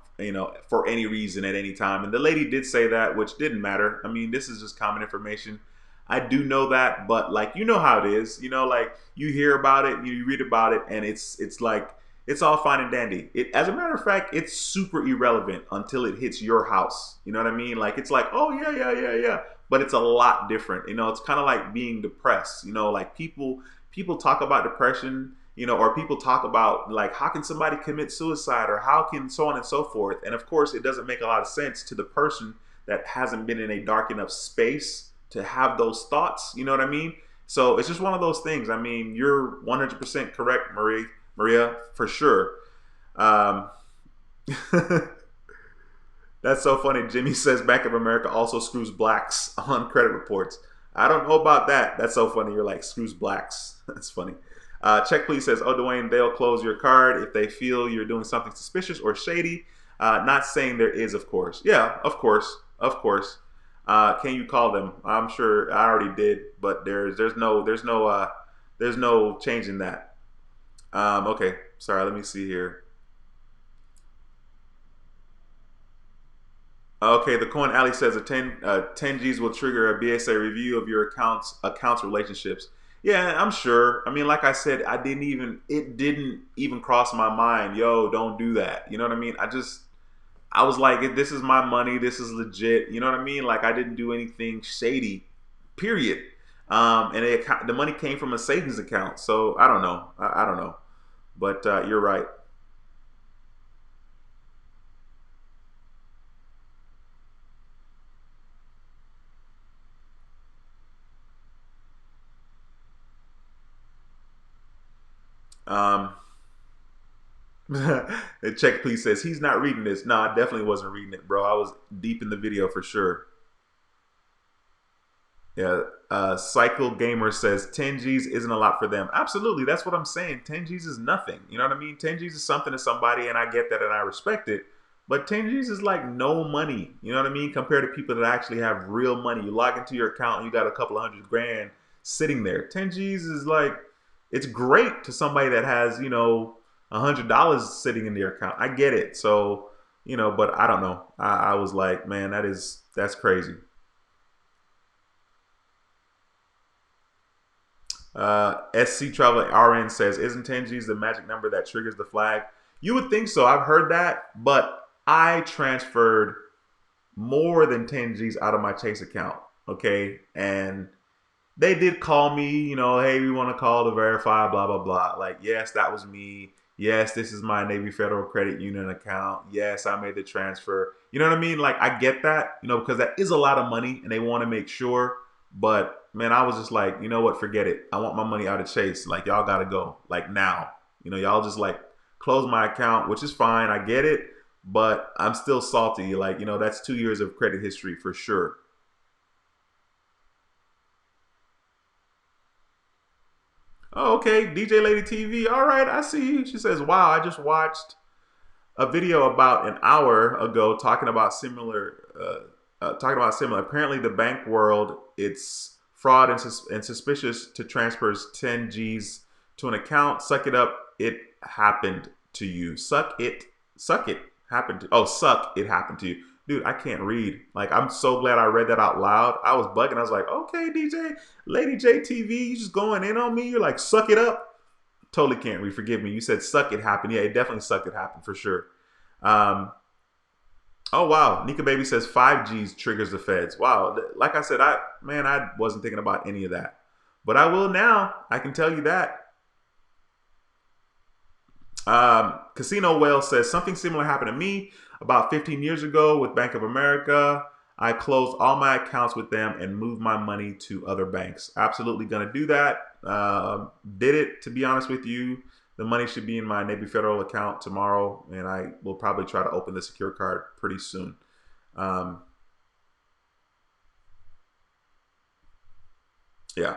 for any reason at any time. And the lady did say that, which didn't matter. I mean, this is just common information. I do know that, but like how it is. Like you hear about it, you read about it, and it's like it's all fine and dandy. As a matter of fact, it's super irrelevant until it hits your house. You know what I mean? Like it's like, oh yeah, yeah, yeah, yeah. But it's a lot different. It's kind of like being depressed. Like people talk about depression, or people talk about like how can somebody commit suicide or how can so on and so forth. And of course, it doesn't make a lot of sense to the person that hasn't been in a dark enough space to have those thoughts. You know what I mean? So it's just one of those things. I mean, you're 100% correct, Maria, for sure. Um, that's so funny. Jimmy says Bank of America also screws blacks on credit reports. I don't know about that. That's so funny. You're like, screws blacks. That's funny. Check please says, oh, Dwayne, they'll close your card if they feel you're doing something suspicious or shady. Not saying there is, of course. Yeah, of course. Of course. Can you call them? I'm sure I already did, but there's no changing that. Okay. Sorry. Let me see here. Okay, the Coin Alley says a 10 G's will trigger a BSA review of your accounts relationships. Yeah, I'm sure. I mean, like I said, it didn't even cross my mind. Yo, don't do that. You know what I mean? I was like, this is my money. This is legit. You know what I mean? Like I didn't do anything shady. Period. And the money came from a savings account. So I don't know. I don't know. But you're right. Um, Check please says he's not reading this. No, I definitely wasn't reading it, bro. I was deep in the video for sure. Yeah, Cycle Gamer says 10 G's isn't a lot for them. Absolutely, that's what I'm saying. 10 G's is nothing. You know what I mean? 10 G's is something to somebody, and I get that and I respect it. But 10 G's is like no money. You know what I mean? Compared to people that actually have real money. You log into your account and you got a couple of hundred grand sitting there. 10 G's is like, it's great to somebody that has, $100 sitting in their account. I get it. So, but I don't know. I was like, man, that's crazy. SC Travel RN says, "Isn't 10 G's the magic number that triggers the flag?" You would think so. I've heard that, but I transferred more than 10 G's out of my Chase account. Okay, and they did call me, hey, we want to call to verify, blah, blah, blah. Like, yes, that was me. Yes, this is my Navy Federal Credit Union account. Yes, I made the transfer. You know what I mean? Like, I get that, because that is a lot of money and they want to make sure. But man, I was just like, you know what? Forget it. I want my money out of Chase. Like, y'all got to go. Like, now. Y'all just like close my account, which is fine. I get it. But I'm still salty. Like, that's 2 years of credit history for sure. Oh, okay, DJ Lady TV. All right, I see you. She says, "Wow, I just watched a video about an hour ago talking about similar. Apparently, the bank world, it's fraud and suspicious to transfers 10 G's to an account. Suck it up. It happened to you. Suck it. Suck it. Happened to. Oh, suck. It happened to you." Dude, I can't read. Like, I'm so glad I read that out loud. I was bugging. I was like, okay, DJ, Lady JTV, you just going in on me? You're like, suck it up? Totally can't read. Forgive me. You said suck it happened. Yeah, it definitely suck it happened for sure. Um, oh, wow. Nika Baby says 5Gs triggers the feds. Wow. Like I said, I wasn't thinking about any of that. But I will now. I can tell you that. Casino Whale says something similar happened to me about 15 years ago with Bank of America. I closed all my accounts with them and moved my money to other banks. Absolutely going to do that. Did it, to be honest with you. The money should be in my Navy Federal account tomorrow, and I will probably try to open the secure card pretty soon. Um, yeah.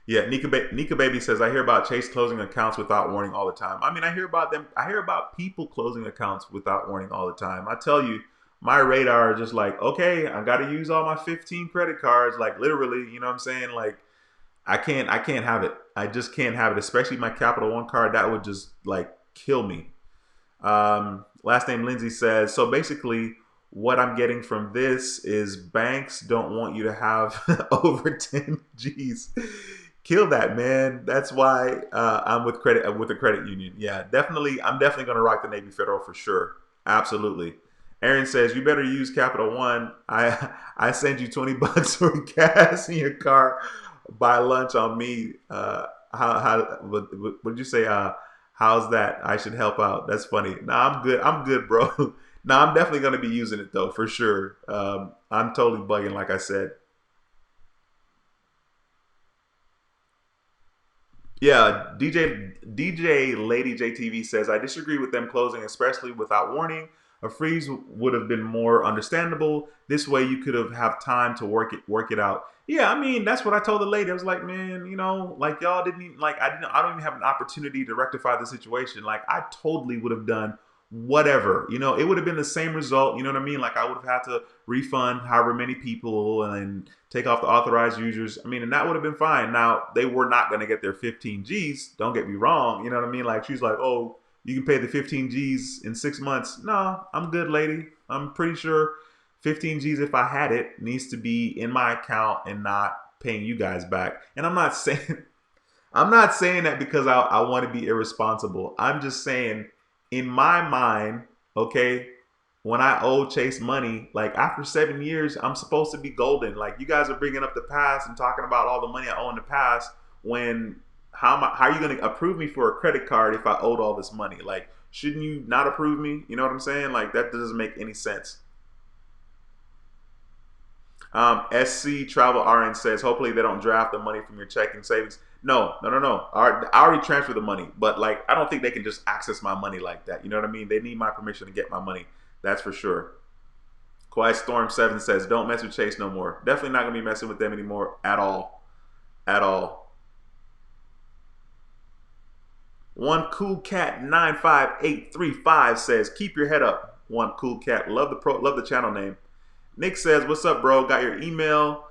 Yeah, Nika Baby says, "I hear about Chase closing accounts without warning all the time." I mean, I hear about them. I hear about people closing accounts without warning all the time. I tell you, my radar is just like, okay, I got to use all my 15 credit cards, like literally. You know what I'm saying? Like, I can't have it. I just can't have it, especially my Capital One card. That would just like kill me. Last name Lindsay says, "So basically, what I'm getting from this is banks don't want you to have over 10 G's. Kill that, man. That's why I'm with the credit union. Yeah, definitely. I'm definitely going to rock the Navy Federal for sure. Absolutely." Aaron says, "You better use Capital One. I send you 20 bucks for gas in your car. Buy lunch on me." What would you say? How's that? I should help out. That's funny. Nah, I'm good. I'm good, bro. Nah, I'm definitely gonna be using it though, for sure. I'm totally bugging, like I said. Yeah, DJ Lady JTV says, "I disagree with them closing, especially without warning. A freeze would have been more understandable. This way, you could have time to work it out." Yeah, I mean, that's what I told the lady. I was like, man, like y'all didn't even, like I don't even have an opportunity to rectify the situation. Like I totally would have done whatever. It would have been the same result. You know what I mean? Like I would have had to refund however many people and take off the authorized users. I mean, and that would have been fine. Now, they were not going to get their 15 Gs. Don't get me wrong. You know what I mean? Like, she's like, oh, You can pay the 15 G's in 6 months. No, I'm good, lady. I'm pretty sure 15 G's, if I had it, needs to be in my account and not paying you guys back. And I'm not saying I'm not saying that because I want to be irresponsible. I'm just saying, in my mind, okay, when I owe Chase money, like after 7 years, I'm supposed to be golden. Like you guys are bringing up the past and talking about all the money I owe in the past. When how are you going to approve me for a credit card if I owed all this money? Like, shouldn't you not approve me? You know what I'm saying? Like that doesn't make any sense. SC Travel RN says, hopefully they don't draft the money from your checking savings. No, no, no, no. I already transferred the money, but like I don't think they can just access my money like that. You know what I mean? They need my permission to get my money. That's for sure. Quiet Storm 7 says, don't mess with Chase no more. Definitely not gonna be messing with them anymore at all. At all. One Cool Cat 95835 says, keep your head up. One Cool Cat. Love the channel name. Nick says, what's up, bro? Got your email.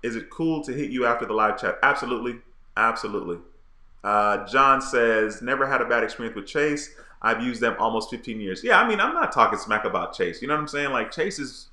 Is it cool to hit you after the live chat? Absolutely. Absolutely. John says, never had a bad experience with Chase. I've used them almost 15 years. Yeah, I mean, I'm not talking smack about Chase. You know what I'm saying? Like Chase is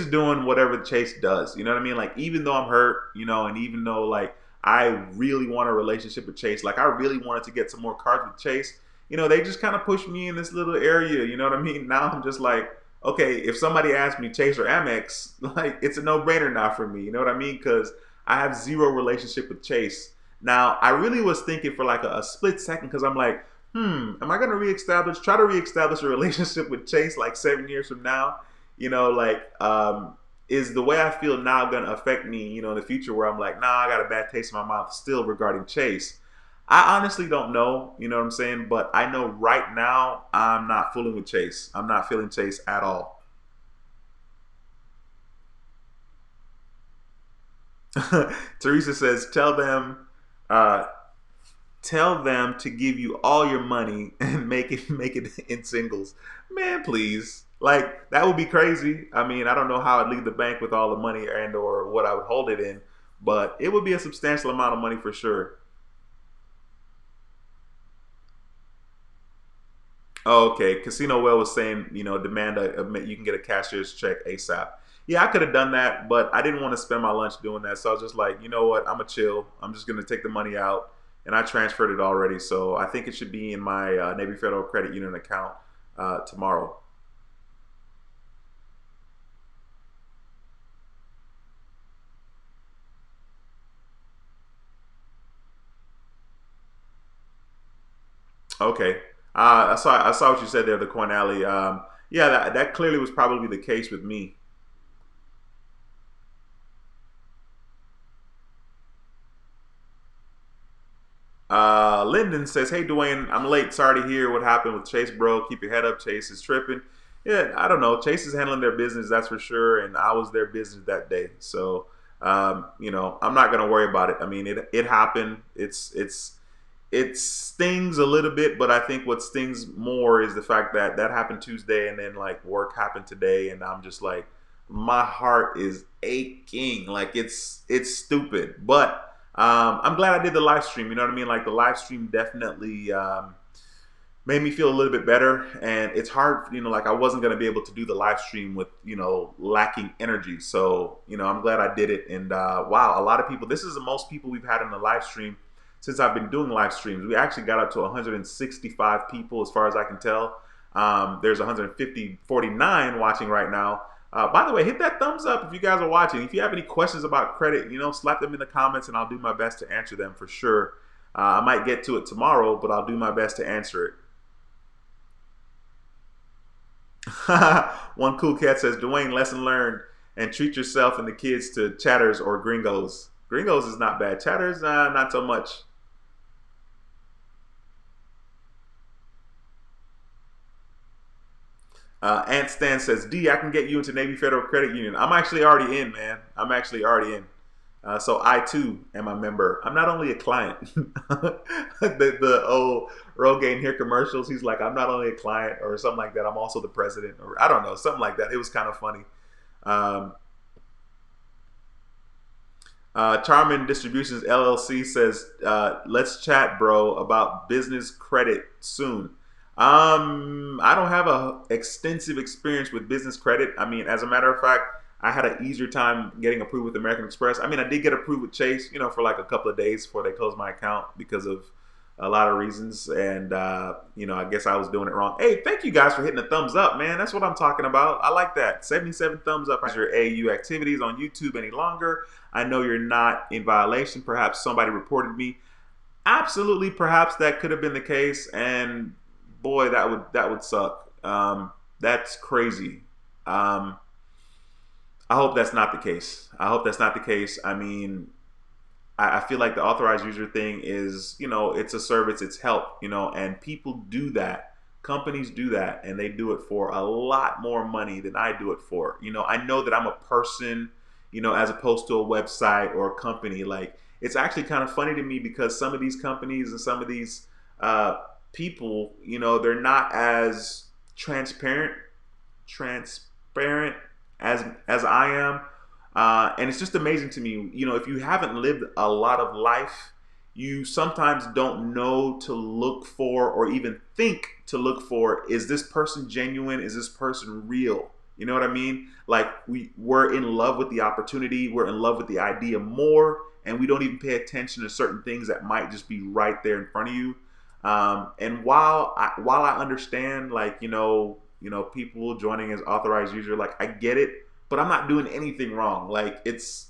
doing whatever Chase does. You know what I mean? Like even though I'm hurt, and even though like I really want a relationship with Chase, like I really wanted to get some more cards with Chase, they just kind of pushed me in this little area. You know what I mean? Now I'm just like, okay, if somebody asks me Chase or Amex, like it's a no-brainer now for me. You know what I mean? Because I have zero relationship with Chase. Now, I really was thinking for like a split second because I'm like, am I going to try to reestablish a relationship with Chase like 7 years from now? Is the way I feel now going to affect me, in the future where I'm like, nah, I got a bad taste in my mouth still regarding Chase. I honestly don't know, you know what I'm saying? But I know right now I'm not fooling with Chase. I'm not feeling Chase at all. Teresa says, uh, tell them to give you all your money and make it in singles. Man, please. Like that would be crazy. I mean, I don't know how I'd leave the bank with all the money and or what I would hold it in, but it would be a substantial amount of money for sure. Oh, okay. Casino Well was saying, demand you can get a cashier's check ASAP. Yeah, I could have done that, but I didn't want to spend my lunch doing that. So I was just like, you know what? I'm gonna chill. I'm just gonna take the money out, and I transferred it already. So I think it should be in my Navy Federal Credit Union account tomorrow. Okay. I saw what you said there, the Coin Alley. Yeah, that clearly was probably the case with me. Lyndon says, "Hey Dwayne, I'm late. Sorry to hear what happened with Chase, bro. Keep your head up. Chase is tripping. Yeah, I don't know. Chase is handling their business, that's for sure, and I was their business that day. So, I'm not gonna worry about it. I mean, it happened. It stings a little bit, but I think what stings more is the fact that that happened Tuesday, and then like work happened today, and I'm just like, my heart is aching. Like it's stupid, but I'm glad I did the live stream. You know what I mean? Like the live stream definitely made me feel a little bit better. And it's hard, like I wasn't going to be able to do the live stream with, lacking energy. So, I'm glad I did it. And wow, a lot of people, this is the most people we've had in the live stream since I've been doing live streams. We actually got up to 165 people as far as I can tell. There's 49 watching right now. By the way, hit that thumbs up if you guys are watching. If you have any questions about credit, slap them in the comments and I'll do my best to answer them for sure. I might get to it tomorrow, but I'll do my best to answer it. One cool cat says, Dwayne, lesson learned, and treat yourself and the kids to chatters or gringos. Gringos is not bad. Chatters, not so much. Ant Stan says, D, I can get you into Navy Federal Credit Union. I'm actually already in, man. I'm actually already in. So I too am a member. I'm not only a client. The old Rogaine here commercials. He's like, I'm not only a client or something like that. I'm also the president, or I don't know, something like that. It was kind of funny. Um, Charmin Distributions LLC says, "Let's chat, bro, about business credit soon." I don't have a extensive experience with business credit. I mean, as a matter of fact, I had an easier time getting approved with American Express. I mean, I did get approved with Chase, for like a couple of days before they closed my account because of a lot of reasons. And, I guess I was doing it wrong. Hey, thank you guys for hitting the thumbs up, man. That's what I'm talking about. I like that. 77 thumbs up. As your AU activities on YouTube any longer, I know you're not in violation. Perhaps somebody reported me. Absolutely, perhaps that could have been the case. And boy, that would suck. That's crazy. Um, I hope that's not the case. I hope that's not the case. I mean, I feel like the authorized user thing is, it's a service, it's help, and people do that. Companies do that, and they do it for a lot more money than I do it for. I know that I'm a person, as opposed to a website or a company. Like, it's actually kind of funny to me because some of these companies and some of these people, they're not as transparent as I am. And it's just amazing to me, if you haven't lived a lot of life, you sometimes don't know to look for or even think to look for, is this person genuine? Is this person real? You know what I mean? Like, we're in love with the opportunity, we're in love with the idea more, and we don't even pay attention to certain things that might just be right there in front of you. And while I understand, like, people joining as authorized user, like, I get it, but I'm not doing anything wrong. Like, it's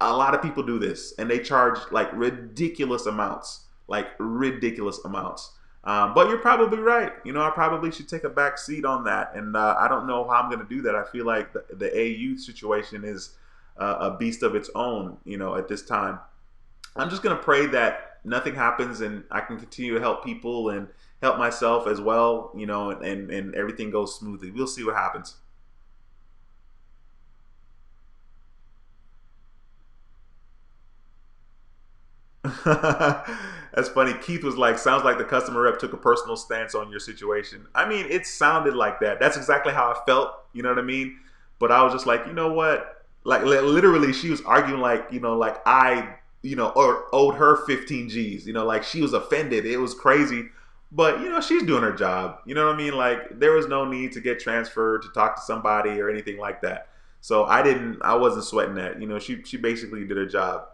a lot of people do this and they charge like ridiculous amounts, but you're probably right. I probably should take a back seat on that. And I don't know how I'm going to do that. I feel like the AU situation is a beast of its own, at this time. I'm just going to pray that nothing happens and I can continue to help people and help myself as well, and everything goes smoothly. We'll see what happens. That's funny. Keith was like, sounds like the customer rep took a personal stance on your situation. I mean, it sounded like that. That's exactly how I felt. You know what I mean? But I was just like, you know what? Like, literally, she was arguing like, like I, or owed her 15 G's. Like, she was offended. It was crazy. But, she's doing her job. You know what I mean? Like, there was no need to get transferred to talk to somebody or anything like that. So I wasn't sweating that. She basically did her job.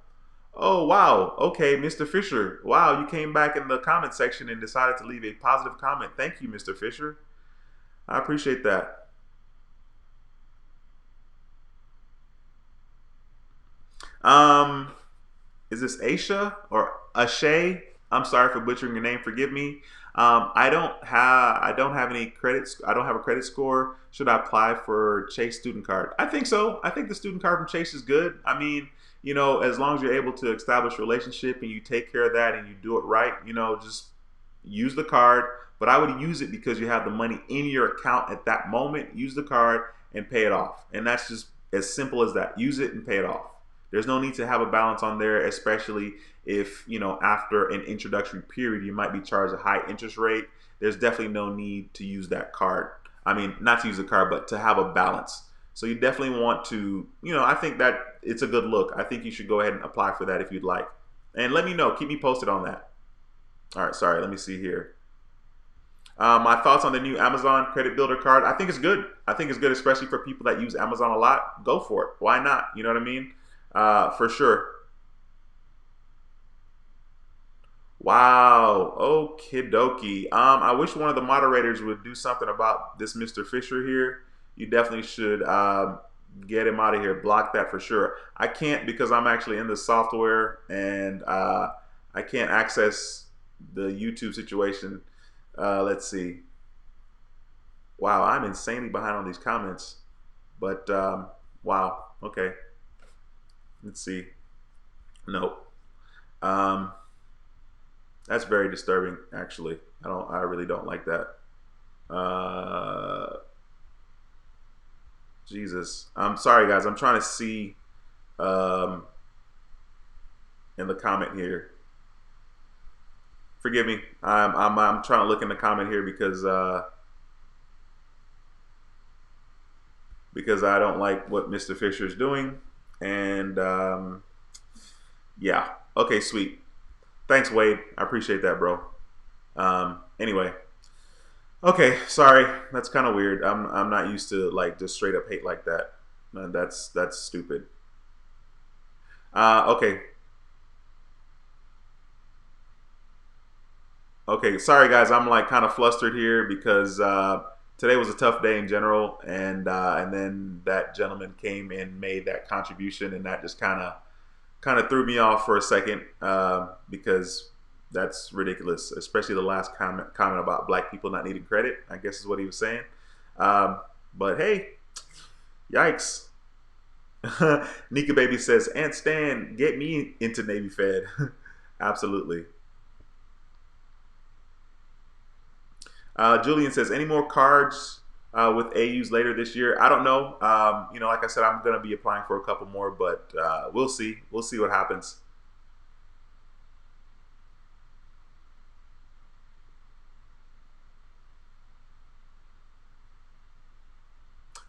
Oh, wow. Okay, Mr. Fisher. Wow, you came back in the comment section and decided to leave a positive comment. Thank you, Mr. Fisher. I appreciate that. Um, is this Aisha or Ashay? I'm sorry for butchering your name. Forgive me. I don't have any credits. I don't have a credit score. Should I apply for Chase student card? I think so. I think the student card from Chase is good. I mean, as long as you're able to establish a relationship and you take care of that and you do it right, just use the card. But I would use it because you have the money in your account at that moment. Use the card and pay it off. And that's just as simple as that. Use it and pay it off. There's no need to have a balance on there, especially if, after an introductory period, you might be charged a high interest rate. There's definitely no need to use that card. I mean, not to use the card, but to have a balance. So you definitely want to, I think that it's a good look. I think you should go ahead and apply for that if you'd like. And let me know. Keep me posted on that. All right, sorry. Let me see here. My thoughts on the new Amazon Credit Builder card. I think it's good. I think it's good, especially for people that use Amazon a lot. Go for it. Why not? You know what I mean? For sure. Wow. Okie dokie. I wish one of the moderators would do something about this Mr. Fisher here. You definitely should get him out of here. Block that for sure. I can't because I'm actually in the software and I can't access the YouTube situation. Let's see. Wow, I'm insanely behind on these comments. But wow. Okay. Let's see. Nope. Um, that's very disturbing, actually. I really don't like that. Uh, Jesus. I'm sorry, guys. I'm trying to see um, in the comment here. Forgive me. I'm trying to look in the comment here because I don't like what Mr. Fisher is doing, and Yeah. Okay, sweet. Thanks, Wade. I appreciate that, bro. Anyway. Okay, sorry. That's kind of weird. I'm not used to like just straight up hate like that. That's stupid. Okay. Okay, sorry guys. I'm like kind of flustered here because today was a tough day in general, and then that gentleman came and made that contribution, and that just kind of threw me off for a second because that's ridiculous. Especially the last comment about black people not needing credit. I guess is what he was saying. Um, but hey, yikes. Nika Baby says, "Aunt Stan, get me into Navy Fed." Absolutely. Julian says, "Any more cards with AUs later this year?" I don't know. Like I said, I'm going to be applying for a couple more, but we'll see. We'll see what happens.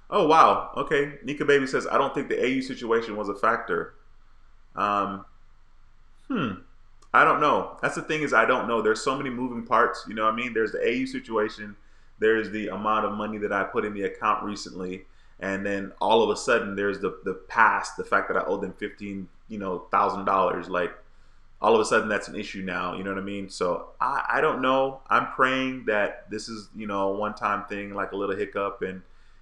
Oh wow. Okay. Nika Baby says, "I don't think the AU situation was a factor." Um, hmm. I don't know. That's the thing is I don't know. There's so many moving parts. You know what I mean? There's the AU situation. There's the amount of money that I put in the account recently, and then all of a sudden there's the past, the fact that I owed them $15,000. Like all of a sudden that's an issue now. You know what I mean? So I don't know. I'm praying that this is a one time thing, like a little hiccup, and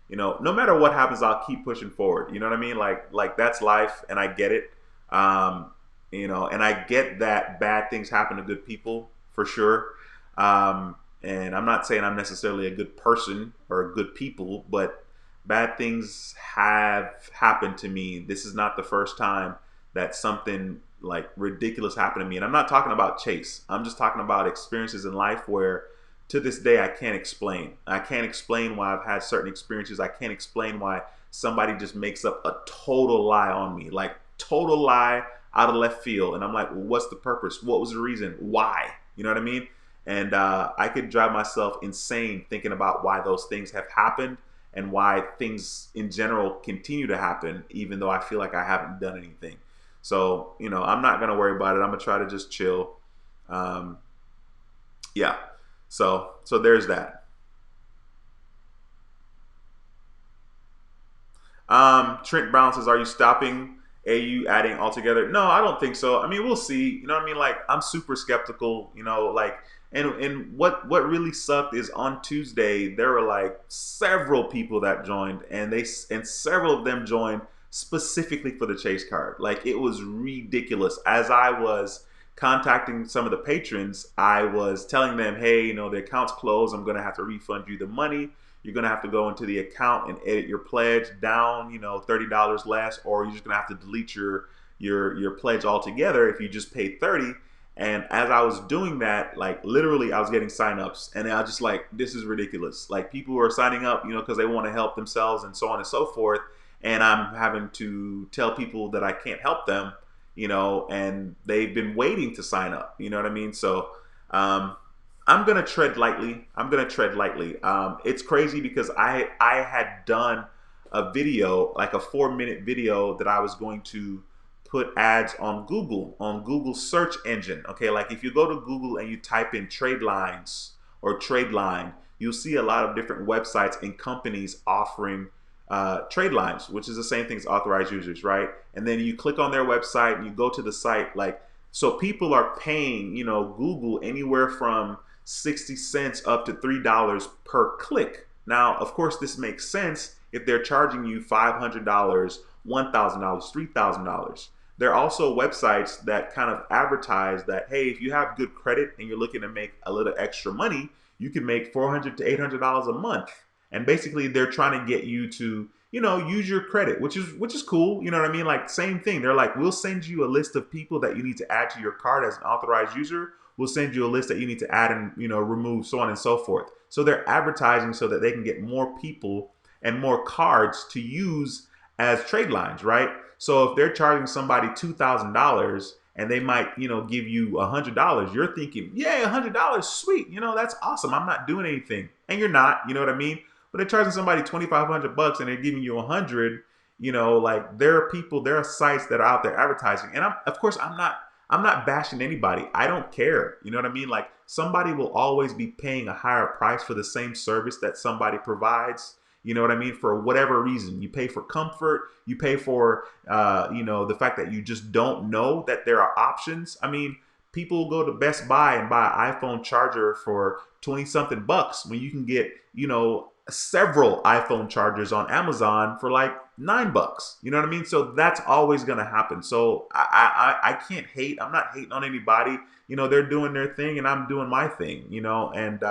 no matter what happens, I'll keep pushing forward. You know what I mean? Like that's life, and I get it. Um, and I get that bad things happen to good people for sure. And I'm not saying I'm necessarily a good person or a good people, but bad things have happened to me. This is not the first time that something like ridiculous happened to me. And I'm not talking about Chase. I'm just talking about experiences in life where to this day I can't explain. I can't explain why I've had certain experiences. I can't explain why somebody just makes up a total lie on me. Like total lie out of left field. And I'm like, well, what's the purpose? What was the reason? Why? You know what I mean? And I could drive myself insane thinking about why those things have happened and why things in general continue to happen, even though I feel like I haven't done anything. So, I'm not going to worry about it. I'm going to try to just chill. Um, yeah. So there's that. Trent Brown says, "Are you stopping AU adding altogether?" No, I don't think so. I mean, we'll see. You know what I mean? Like, I'm super skeptical. And what really sucked is on Tuesday there were like several people that joined, and several of them joined specifically for the Chase card. Like, it was ridiculous. As I was contacting some of the patrons, I was telling them, "Hey, the account's closed. I'm gonna have to refund you the money. You're gonna have to go into the account and edit your pledge down, $30 less, or you're just gonna have to delete your pledge altogether if you just paid 30." And as I was doing that, like literally I was getting signups, and I was just like, this is ridiculous. Like, people are signing up, because they want to help themselves and so on and so forth. And I'm having to tell people that I can't help them, and they've been waiting to sign up. You know what I mean? So um, I'm gonna tread lightly. I'm gonna tread lightly. It's crazy because I had done a video, like a 4-minute video, that I was going to put ads on Google search engine. Okay, like if you go to Google and you type in trade lines or trade line, you'll see a lot of different websites and companies offering trade lines, which is the same thing as authorized users, right? And then you click on their website and you go to the site, like, so people are paying, Google anywhere from 60 cents up to $3 per click. Now, of course, this makes sense if they're charging you $500, $1,000, $3,000. There are also websites that kind of advertise that, hey, if you have good credit and you're looking to make a little extra money, you can make $400 to $800 a month. And basically, they're trying to get you to, use your credit, which is cool. You know what I mean? Like, same thing. They're like, we'll send you a list of people that you need to add to your card as an authorized user. We'll send you a list that you need to add and remove, so on and so forth. So they're advertising so that they can get more people and more cards to use as trade lines, right? So if they're charging somebody $2,000 and they might, give you $100, you're thinking, yeah, $100, sweet, that's awesome. I'm not doing anything, and you're not, you know what I mean? But they're charging somebody $2,500 and they're giving you 100. Like there are sites that are out there advertising, and of course, I'm not bashing anybody. I don't care. You know what I mean? Like somebody will always be paying a higher price for the same service that somebody provides. You know what I mean? For whatever reason, you pay for comfort, you pay for, the fact that you just don't know that there are options. I mean, people go to Best Buy and buy an iPhone charger for 20 something bucks when you can get, several iPhone chargers on Amazon for like $9. You know what I mean? So that's always going to happen. So I can't hate. I'm not hating on anybody. They're doing their thing and I'm doing my thing, and,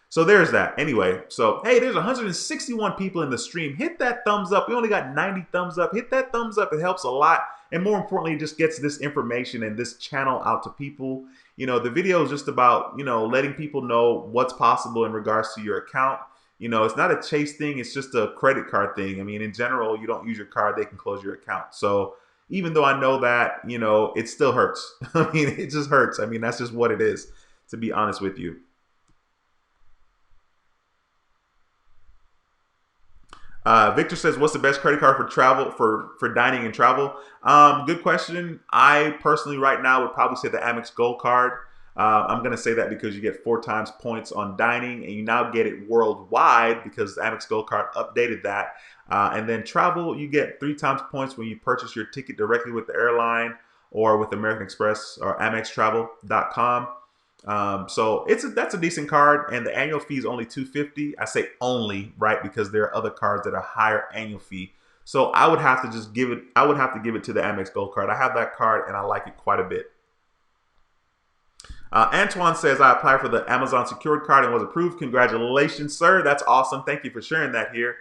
so there's that. Anyway, so hey, there's 161 people in the stream. Hit that thumbs up. We only got 90 thumbs up. Hit that thumbs up. It helps a lot. And more importantly, it just gets this information and this channel out to people. The video is just about, letting people know what's possible in regards to your account. It's not a Chase thing. It's just a credit card thing. I mean, in general, you don't use your card, they can close your account. So even though I know that, it still hurts. I mean, it just hurts. I mean, that's just what it is, to be honest with you. Victor says, "What's the best credit card for travel for dining and travel?" Good question. I personally, right now, would probably say the Amex Gold Card. I'm going to say that because you get 4 times points on dining, and you now get it worldwide because the Amex Gold Card updated that. And then travel, you get 3 times points when you purchase your ticket directly with the airline or with American Express or AmexTravel.com. So that's a decent card, and the annual fee is only $250. I say only, right, because there are other cards that are higher annual fee. So I would have to just give it. I would have to give it to the Amex Gold Card. I have that card, and I like it quite a bit. Antoine says, "I applied for the Amazon secured card and was approved. Congratulations, sir. That's awesome. Thank you for sharing that here.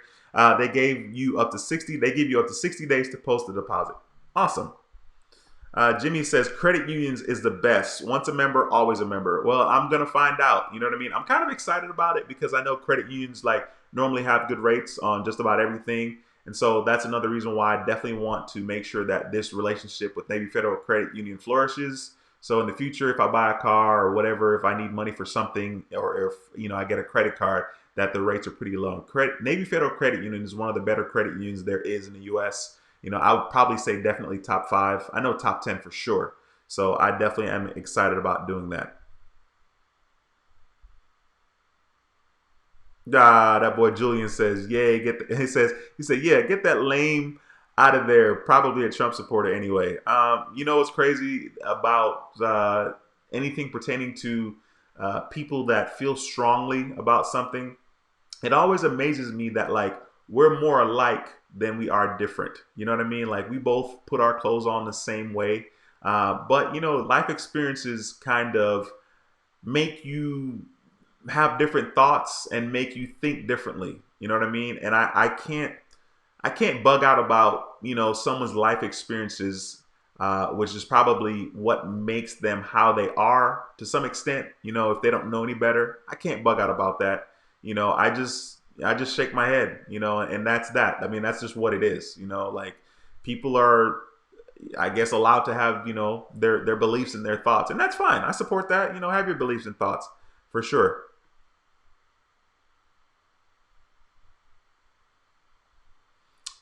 They gave you up to 60. They give you up to 60 days to post the deposit. Awesome." Jimmy says, "Credit unions is the best. Once a member, always a member." Well, I'm going to find out. You know what I mean? I'm kind of excited about it because I know credit unions normally have good rates on just about everything. And so that's another reason why I definitely want to make sure that this relationship with Navy Federal Credit Union flourishes. So in the future, if I buy a car or whatever, if I need money for something, or if I get a credit card, that the rates are pretty low. Navy Federal Credit Union is one of the better credit unions there is in the U.S. I would probably say definitely top 5. I know top 10 for sure. So I definitely am excited about doing that. That boy Julian says, "Yay, he said, yeah, get that lame out of there. Probably a Trump supporter anyway." What's crazy about anything pertaining to people that feel strongly about something? It always amazes me that we're more alike than we are different. You know what I mean? Like we both put our clothes on the same way. But life experiences kind of make you have different thoughts and make you think differently. You know what I mean? And I can't bug out about, someone's life experiences, which is probably what makes them how they are to some extent. If they don't know any better, I can't bug out about that. I just shake my head, and that's that. I mean, that's just what it is. People are, I guess, allowed to have, their beliefs and their thoughts, and that's fine. I support that. Have your beliefs and thoughts for sure.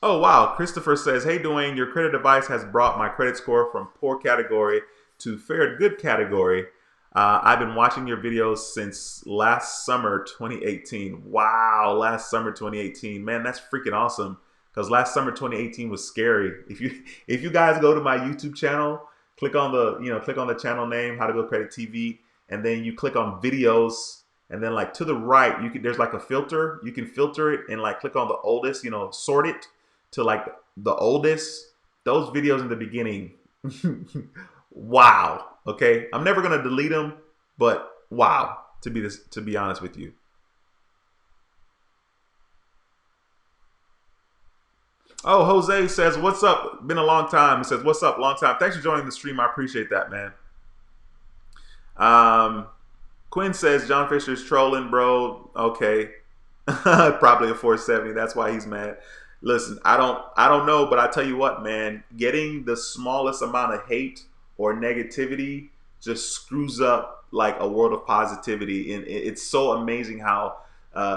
Oh, wow. Christopher says, "Hey, Dwayne, your credit advice has brought my credit score from poor category to fair good category. I've been watching your videos since last summer 2018. Wow, last summer 2018. Man, that's freaking awesome. Because last summer 2018 was scary. If you guys go to my YouTube channel, click on the channel name, How to Build Credit TV, and then you click on videos, and then to the right, there's a filter. You can filter it and click on the oldest, sort it to the oldest. Those videos in the beginning. Wow. Okay. I'm never going to delete them, but wow, to be honest with you. Oh, Jose says, "What's up? Been a long time." He says, "What's up? Long time. Thanks for joining the stream. I appreciate that, man." Quinn says, "John Fisher's trolling, bro." Okay. Probably a 470. That's why he's mad. Listen, I don't know, but I tell you what, man, getting the smallest amount of hate or negativity just screws up a world of positivity. And it's so amazing how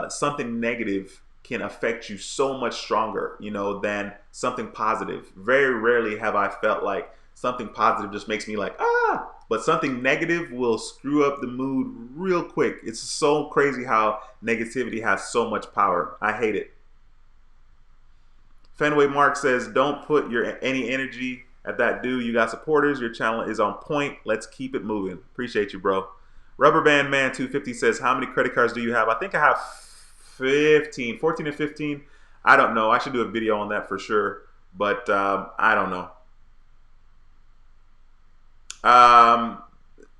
something negative can affect you so much stronger, you know, than something positive. Very rarely have I felt like something positive just makes me like, ah, but something negative will screw up the mood real quick. It's so crazy how negativity has so much power. I hate it. Fenway Mark says, don't put your any energy at that dude. You got supporters. Your channel is on point. Let's keep it moving. Appreciate you, bro. Rubberband Man 250 says, how many credit cards do you have? I think I have 15, 14 or 15. I don't know. I should do a video on that for sure. But I don't know.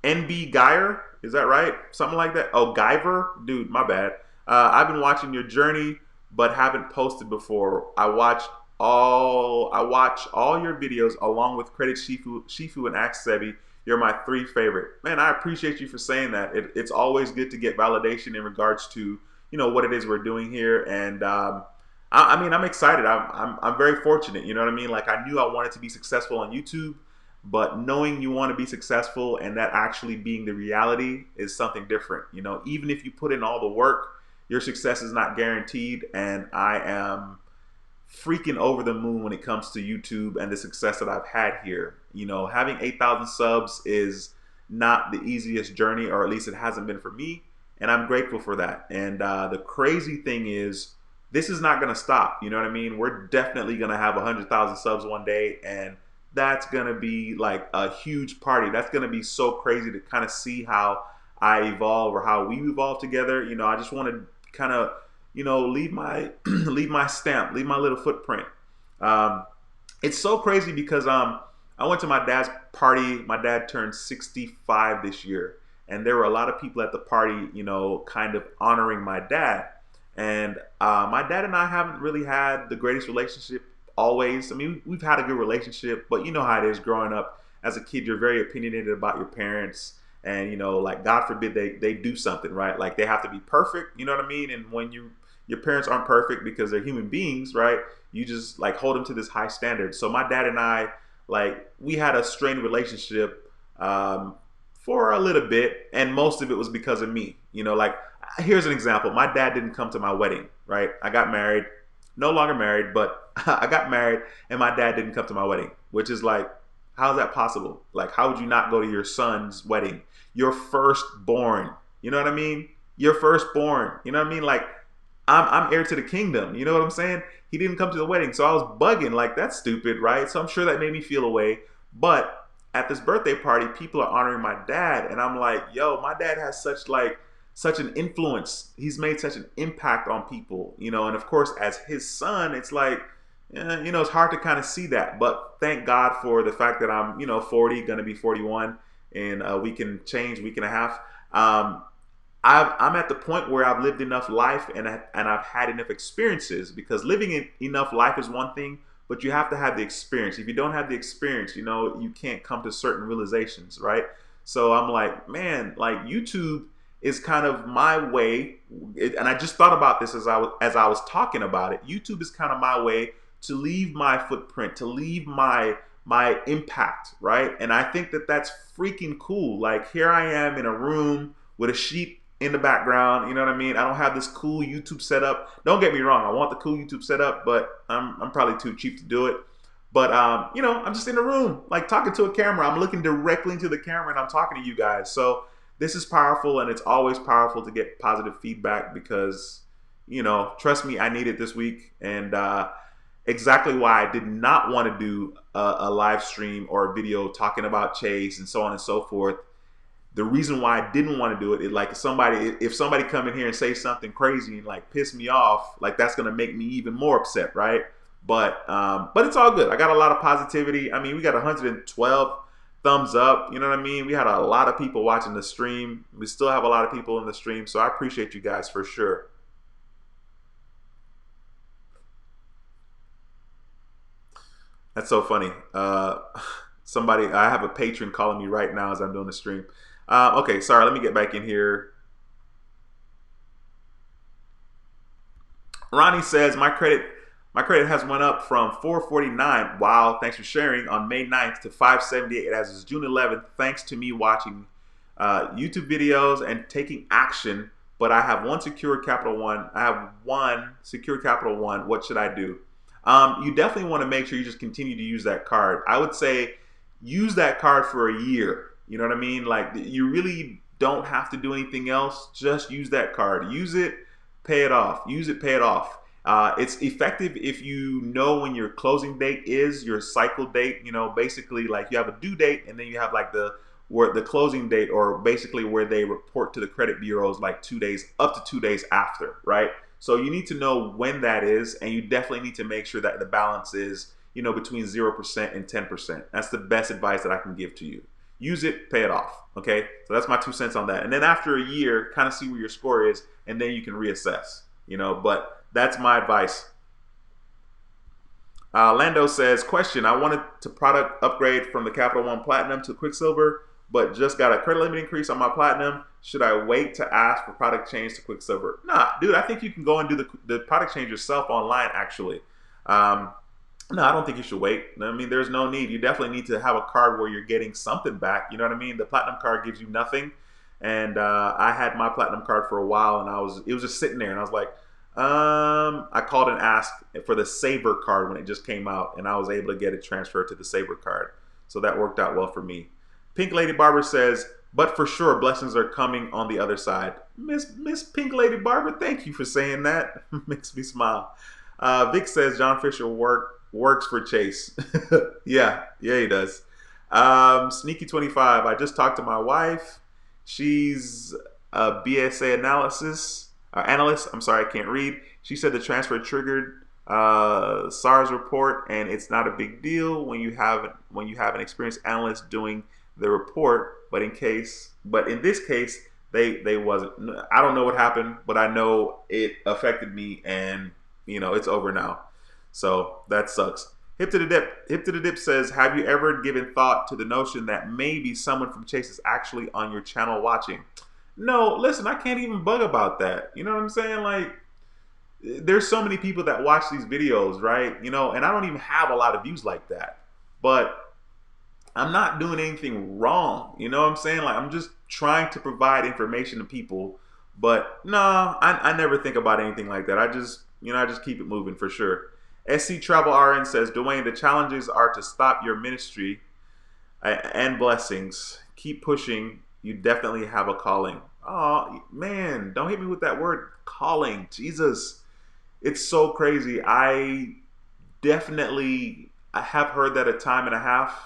NB Geyer, is that right? Something like that. Oh, Guyver? Dude, my bad. I've been watching your journey, but haven't posted before. I watch all your videos along with Credit Shifu and Ask Sebi. You're my 3 favorite. Man, I appreciate you for saying that. It's always good to get validation in regards to, you know, what it is we're doing here. And I mean, I'm excited. I'm very fortunate. You know what I mean? Like, I knew I wanted to be successful on YouTube, but knowing you want to be successful and that actually being the reality is something different. You know, even if you put in all the work, your success is not guaranteed. And I am freaking over the moon when it comes to YouTube and the success that I've had here. You know, having 8,000 subs is not the easiest journey, or at least it hasn't been for me. And I'm grateful for that. And the crazy thing is, this is not going to stop. You know what I mean? We're definitely going to have 100,000 subs one day. And that's going to be like a huge party. That's going to be so crazy to kind of see how I evolve or how we evolve together. You know, I just want to kind of, you know, leave my leave my stamp, leave my little footprint. It's so crazy because I went to my dad's party. My dad turned 65 this year, and there were a lot of people at the party, you know, kind of honoring my dad. And my dad and I haven't really had the greatest relationship always. I mean, we've had a good relationship, but you know how it is growing up as a kid. You're very opinionated about your parents, and you know, like, God forbid they do something, right? Like, they have to be perfect, you know what I mean? And when your parents aren't perfect because they're human beings, right? You just like hold them to this high standard. So my dad and I, like, we had a strained relationship for a little bit, and most of it was because of me. You know, like, here's an example. My dad didn't come to my wedding, right? I got married, no longer married, but I got married and my dad didn't come to my wedding, which is like, how is that possible? Like, how would you not go to your son's wedding? Your firstborn, you know what I mean? Your firstborn, you know what I mean? Like, I'm heir to the kingdom, you know what I'm saying? He didn't come to the wedding, so I was bugging, like, that's stupid, right? So I'm sure that made me feel away. But at this birthday party, people are honoring my dad, and I'm like, yo, my dad has such an influence. He's made such an impact on people, you know, and of course, as his son, it's like, you know, it's hard to kind of see that, but thank God for the fact that I'm, you know, 40, gonna be 41 in a week and a half. I'm at the point where I've lived enough life and I've had enough experiences, because living enough life is one thing, but you have to have the experience. If you don't have the experience, you know, you can't come to certain realizations, right? So I'm like, man, like, YouTube is kind of my way, and I just thought about this as I was talking about it. YouTube is kind of my way to leave my footprint, to leave my impact, right? And I think that that's freaking cool. Like, here I am in a room with a sheep in the background, you know what I mean? I don't have this cool YouTube setup. Don't get me wrong, I want the cool YouTube setup, but I'm probably too cheap to do it. But you know, I'm just in the room, like, talking to a camera. I'm looking directly into the camera and I'm talking to you guys. So this is powerful, and it's always powerful to get positive feedback, because, you know, trust me, I need it this week. And exactly why I did not want to do a live stream or a video talking about Chase and so on and so forth. The reason why I didn't want to do it is, like, if somebody come in here and say something crazy and like piss me off, like, that's gonna make me even more upset, right? But it's all good. I got a lot of positivity. I mean, we got 112 thumbs up, you know what I mean? We had a lot of people watching the stream. We still have a lot of people in the stream, so I appreciate you guys for sure. That's so funny. I have a patron calling me right now as I'm doing the stream. Okay, sorry, let me get back in here. Ronnie says, my credit has went up from 449. Wow, thanks for sharing, on May 9th to 578 as is June 11th. Thanks to me watching YouTube videos and taking action but I have one Secure Capital One. I have one Secure Capital One. What should I do? You definitely want to make sure you just continue to use that card. I would say use that card for a year. You know what I mean? Like, you really don't have to do anything else. Just use that card. Use it, pay it off. Use it, pay it off. It's effective if you know when your closing date is, your cycle date. You know, basically like you have a due date and then you have like the closing date, or basically where they report to the credit bureaus like 2 days, up to 2 days after, right? So you need to know when that is, and you definitely need to make sure that the balance is, you know, between 0% and 10%. That's the best advice that I can give to you. Use it, pay it off. Okay, so that's my 2 cents on that. And then after a year, kind of see where your score is, and then you can reassess. You know, but that's my advice. Lando says, question, I wanted to product upgrade from the Capital One Platinum to Quicksilver, but just got a credit limit increase on my Platinum. Should I wait to ask for product change to Quicksilver? Nah, dude, I think you can go and do the product change yourself online, actually. No, I don't think you should wait. I mean, there's no need. You definitely need to have a card where you're getting something back. You know what I mean? The Platinum card gives you nothing. And I had my Platinum card for a while, and it was just sitting there, and I was like, I called and asked for the Saver card when it just came out, and I was able to get it transferred to the Saver card. So that worked out well for me. Pink Lady Barber says, but for sure, blessings are coming on the other side. Miss Pink Lady Barber, thank you for saying that. Makes me smile. Vic says, John Fisher works for Chase. yeah, he does. Sneaky25, I just talked to my wife. She's a BSA analyst. I'm sorry, I can't read. She said the transfer triggered SARS report, and it's not a big deal when you have an experienced analyst doing the report. But in this case, they wasn't. I don't know what happened, but I know it affected me, and you know it's over now. So that sucks. Hip to the dip. Hip to the dip says, have you ever given thought to the notion that maybe someone from Chase is actually on your channel watching? No, listen, I can't even bug about that. You know what I'm saying? Like, there's so many people that watch these videos, right? You know, and I don't even have a lot of views like that. But I'm not doing anything wrong. You know what I'm saying? Like, I'm just trying to provide information to people. But no, I never think about anything like that. I just keep it moving for sure. SC Travel RN says, Dwayne, the challenges are to stop your ministry and blessings. Keep pushing. You definitely have a calling. Oh, man, don't hit me with that word, calling. Jesus. It's so crazy. I have heard that a time and a half,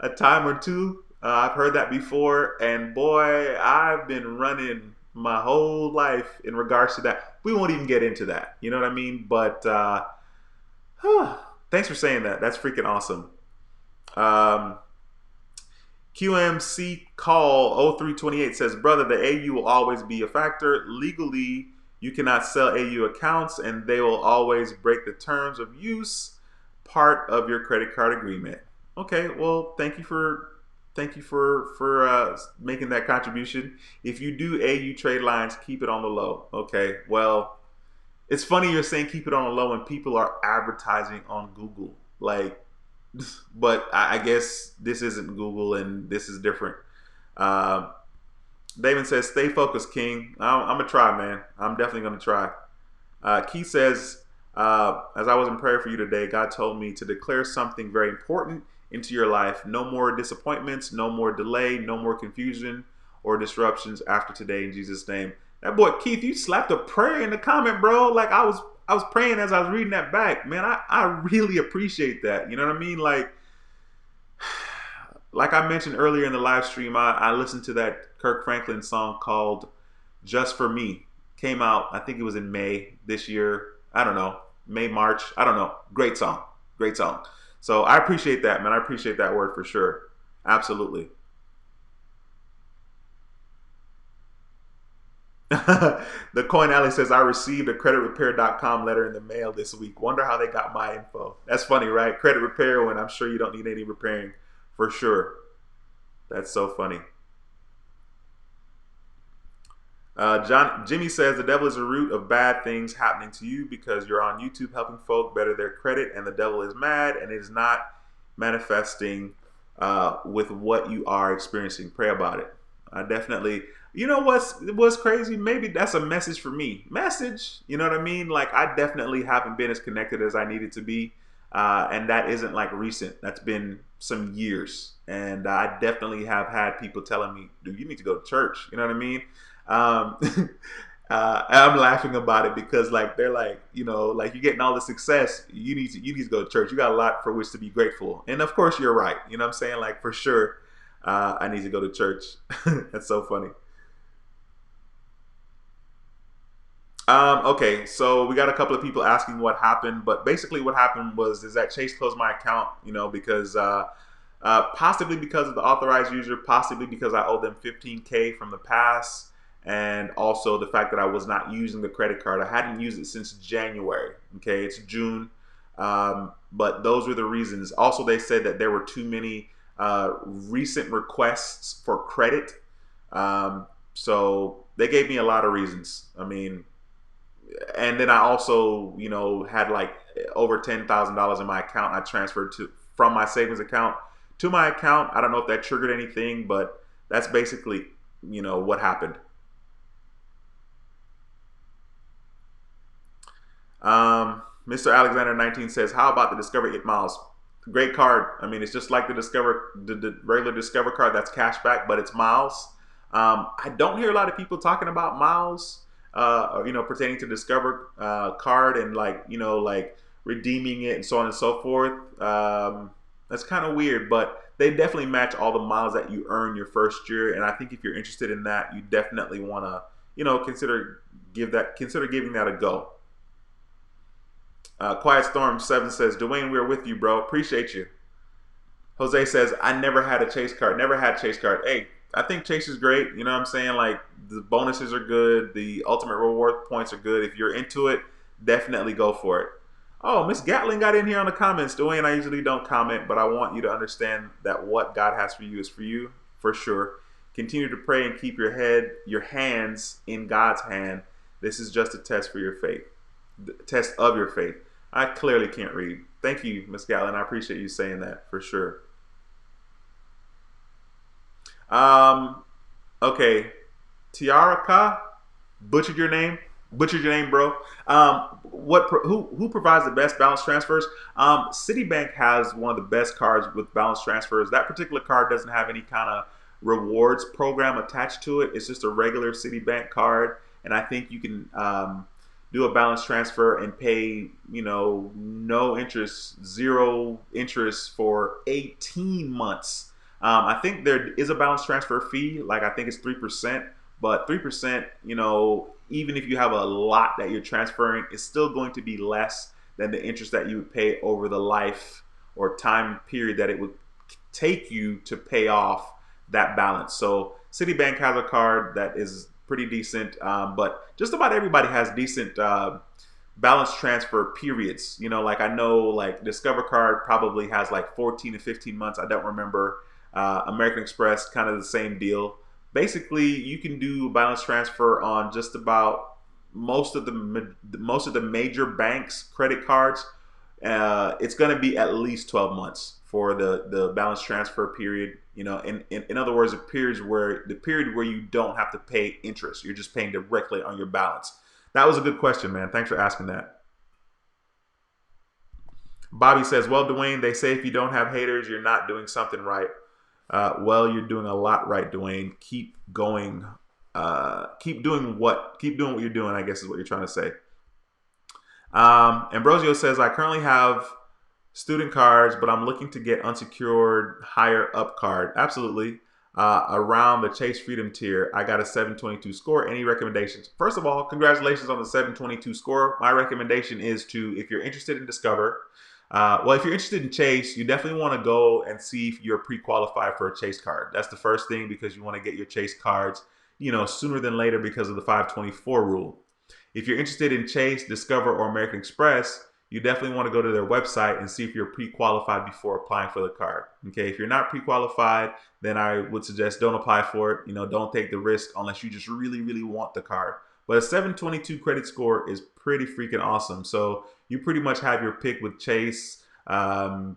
a time or two. I've heard that before. And boy, I've been running my whole life in regards to that. We won't even get into that. You know what I mean? But thanks for saying that. That's freaking awesome. QMC Call 0328 says, brother, the AU will always be a factor. Legally, you cannot sell AU accounts, and they will always break the terms of use part of your credit card agreement. Okay, well, thank you for making that contribution. If you do AU trade lines, keep it on the low. Okay, well, it's funny you're saying keep it on the low when people are advertising on Google. Like, but I guess this isn't Google and this is different. David says, stay focused, King. I'm going to try, man. I'm definitely going to try. Keith says, as I was in prayer for you today, God told me to declare something very important into your life. No more disappointments, no more delay, no more confusion or disruptions after today, in Jesus' name. That boy Keith, you slapped a prayer in the comment, bro. Like I was praying as I was reading that back. Man, I really appreciate that. You know what I mean? Like I mentioned earlier in the live stream, I listened to that Kirk Franklin song called Just For Me. Came out, I think it was in May this year. I don't know. May, March. I don't know. Great song. Great song. So I appreciate that, man. I appreciate that word for sure. Absolutely. The Coin Alley says, I received a creditrepair.com letter in the mail this week. Wonder how they got my info. That's funny, right? Credit repair when I'm sure you don't need any repairing for sure. That's so funny. Jimmy says, the devil is the root of bad things happening to you because you're on YouTube helping folk better their credit, and the devil is mad and is not manifesting with what you are experiencing. Pray about it. Definitely. You know what's crazy? Maybe that's a message for me. Message, you know what I mean? Like I definitely haven't been as connected as I needed to be, and that isn't like recent. That's been some years, and I definitely have had people telling me, "Dude, you need to go to church." You know what I mean? Um, I'm laughing about it because like they're like, you know, like you're getting all the success. You need to go to church. You got a lot for which to be grateful, and of course you're right. You know what I'm saying? Like for sure, I need to go to church. That's so funny. Okay, so we got a couple of people asking what happened, but basically what happened was is that Chase closed my account, you know, because possibly because of the authorized user, possibly because I owe them 15K from the past, and also the fact that I was not using the credit card. I hadn't used it since January. Okay, it's June, but those were the reasons. Also, they said that there were too many recent requests for credit, so they gave me a lot of reasons. I mean, and then I also, you know, had like over $10,000 in my account. I transferred to from my savings account to my account. I don't know if that triggered anything, but that's basically, you know, what happened. Mr. Alexander 19 says, "How about the Discover It Miles? Great card. I mean, it's just like the regular Discover card that's cash back, but it's miles. I don't hear a lot of people talking about miles, you know, pertaining to Discover card and like, you know, like redeeming it and so on and so forth. That's kind of weird, but they definitely match all the miles that you earn your first year. And I think if you're interested in that, you definitely want to, you know, consider giving that a go." Quiet Storm 7 says, "Dwayne, we're with you, bro. Appreciate you." Jose says, "I never had a Chase card. Never had Chase card." Hey, I think Chase is great. You know what I'm saying? Like the bonuses are good. The ultimate reward points are good. If you're into it, definitely go for it. Oh, Miss Gatling got in here on the comments. Dwayne, I usually don't comment, but I want you to understand that what God has for you is for you, for sure. Continue to pray and keep your hands in God's hand. This is just a test for your faith, the test of your faith. I clearly can't read. Thank you, Miss Gatlin. I appreciate you saying that for sure. Um, okay, Tiaraka, butchered your name, bro. Who provides the best balance transfers? Citibank has one of the best cards with balance transfers. That particular card doesn't have any kind of rewards program attached to it. It's just a regular Citibank card, and I think you can do a balance transfer and pay, you know, no interest, zero interest for 18 months. I think there is a balance transfer fee, like I think it's 3%, but 3%, you know, even if you have a lot that you're transferring, it's still going to be less than the interest that you would pay over the life or time period that it would take you to pay off that balance. So Citibank has a card that is pretty decent, but just about everybody has decent balance transfer periods. You know, like I know like Discover card probably has like 14 to 15 months. I don't remember. American Express, kind of the same deal. Basically, you can do balance transfer on just about most of the major banks' credit cards. It's going to be at least 12 months for the balance transfer period. You know, in other words, the period where you don't have to pay interest. You're just paying directly on your balance. That was a good question, man. Thanks for asking that. Bobby says, "Well, Dwayne, they say if you don't have haters, you're not doing something right." Well, you're doing a lot right, Dwayne. Keep going. Keep doing what you're doing, I guess is what you're trying to say. Ambrosio says, "I currently have student cards, but I'm looking to get unsecured higher up card." Absolutely. Around the Chase Freedom tier, I got a 722 score. Any recommendations? First of all, congratulations on the 722 score. My recommendation is to, if you're interested in Discover, well, if you're interested in Chase, you definitely want to go and see if you're pre-qualified for a Chase card. That's the first thing because you want to get your Chase cards, you know, sooner than later because of the 524 rule. If you're interested in Chase, Discover, or American Express, you definitely want to go to their website and see if you're pre-qualified before applying for the card. Okay, if you're not pre-qualified, then I would suggest don't apply for it. You know, don't take the risk unless you just really, really want the card. But a 722 credit score is pretty freaking awesome. So you pretty much have your pick with Chase, not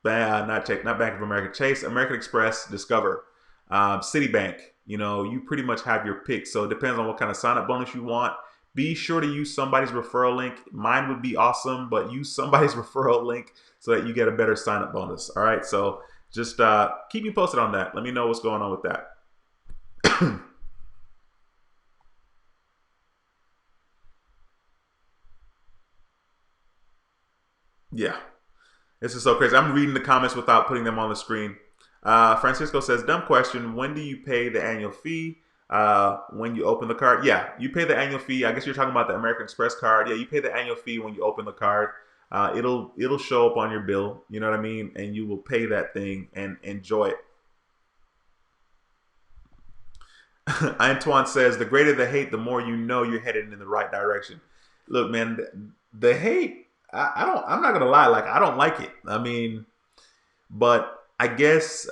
Bank of America, Chase, American Express, Discover. Citibank, you pretty much have your pick. So it depends on what kind of sign up bonus you want. Be sure to use somebody's referral link. Mine would be awesome, but use somebody's referral link so that you get a better sign up bonus. All right. So just keep me posted on that. Let me know what's going on with that. Yeah. This is so crazy. I'm reading the comments without putting them on the screen. Francisco says, dumb question. When do you pay the annual fee? When you open the card? Yeah, you pay the annual fee. I guess you're talking about the American Express card. Yeah, you pay the annual fee when you open the card. It'll show up on your bill. You know what I mean? And you will pay that thing and enjoy it. Antoine says, the greater the hate, the more you know you're headed in the right direction. Look, man, the hate, I'm not going to lie. Like, I don't like it. I mean, but I guess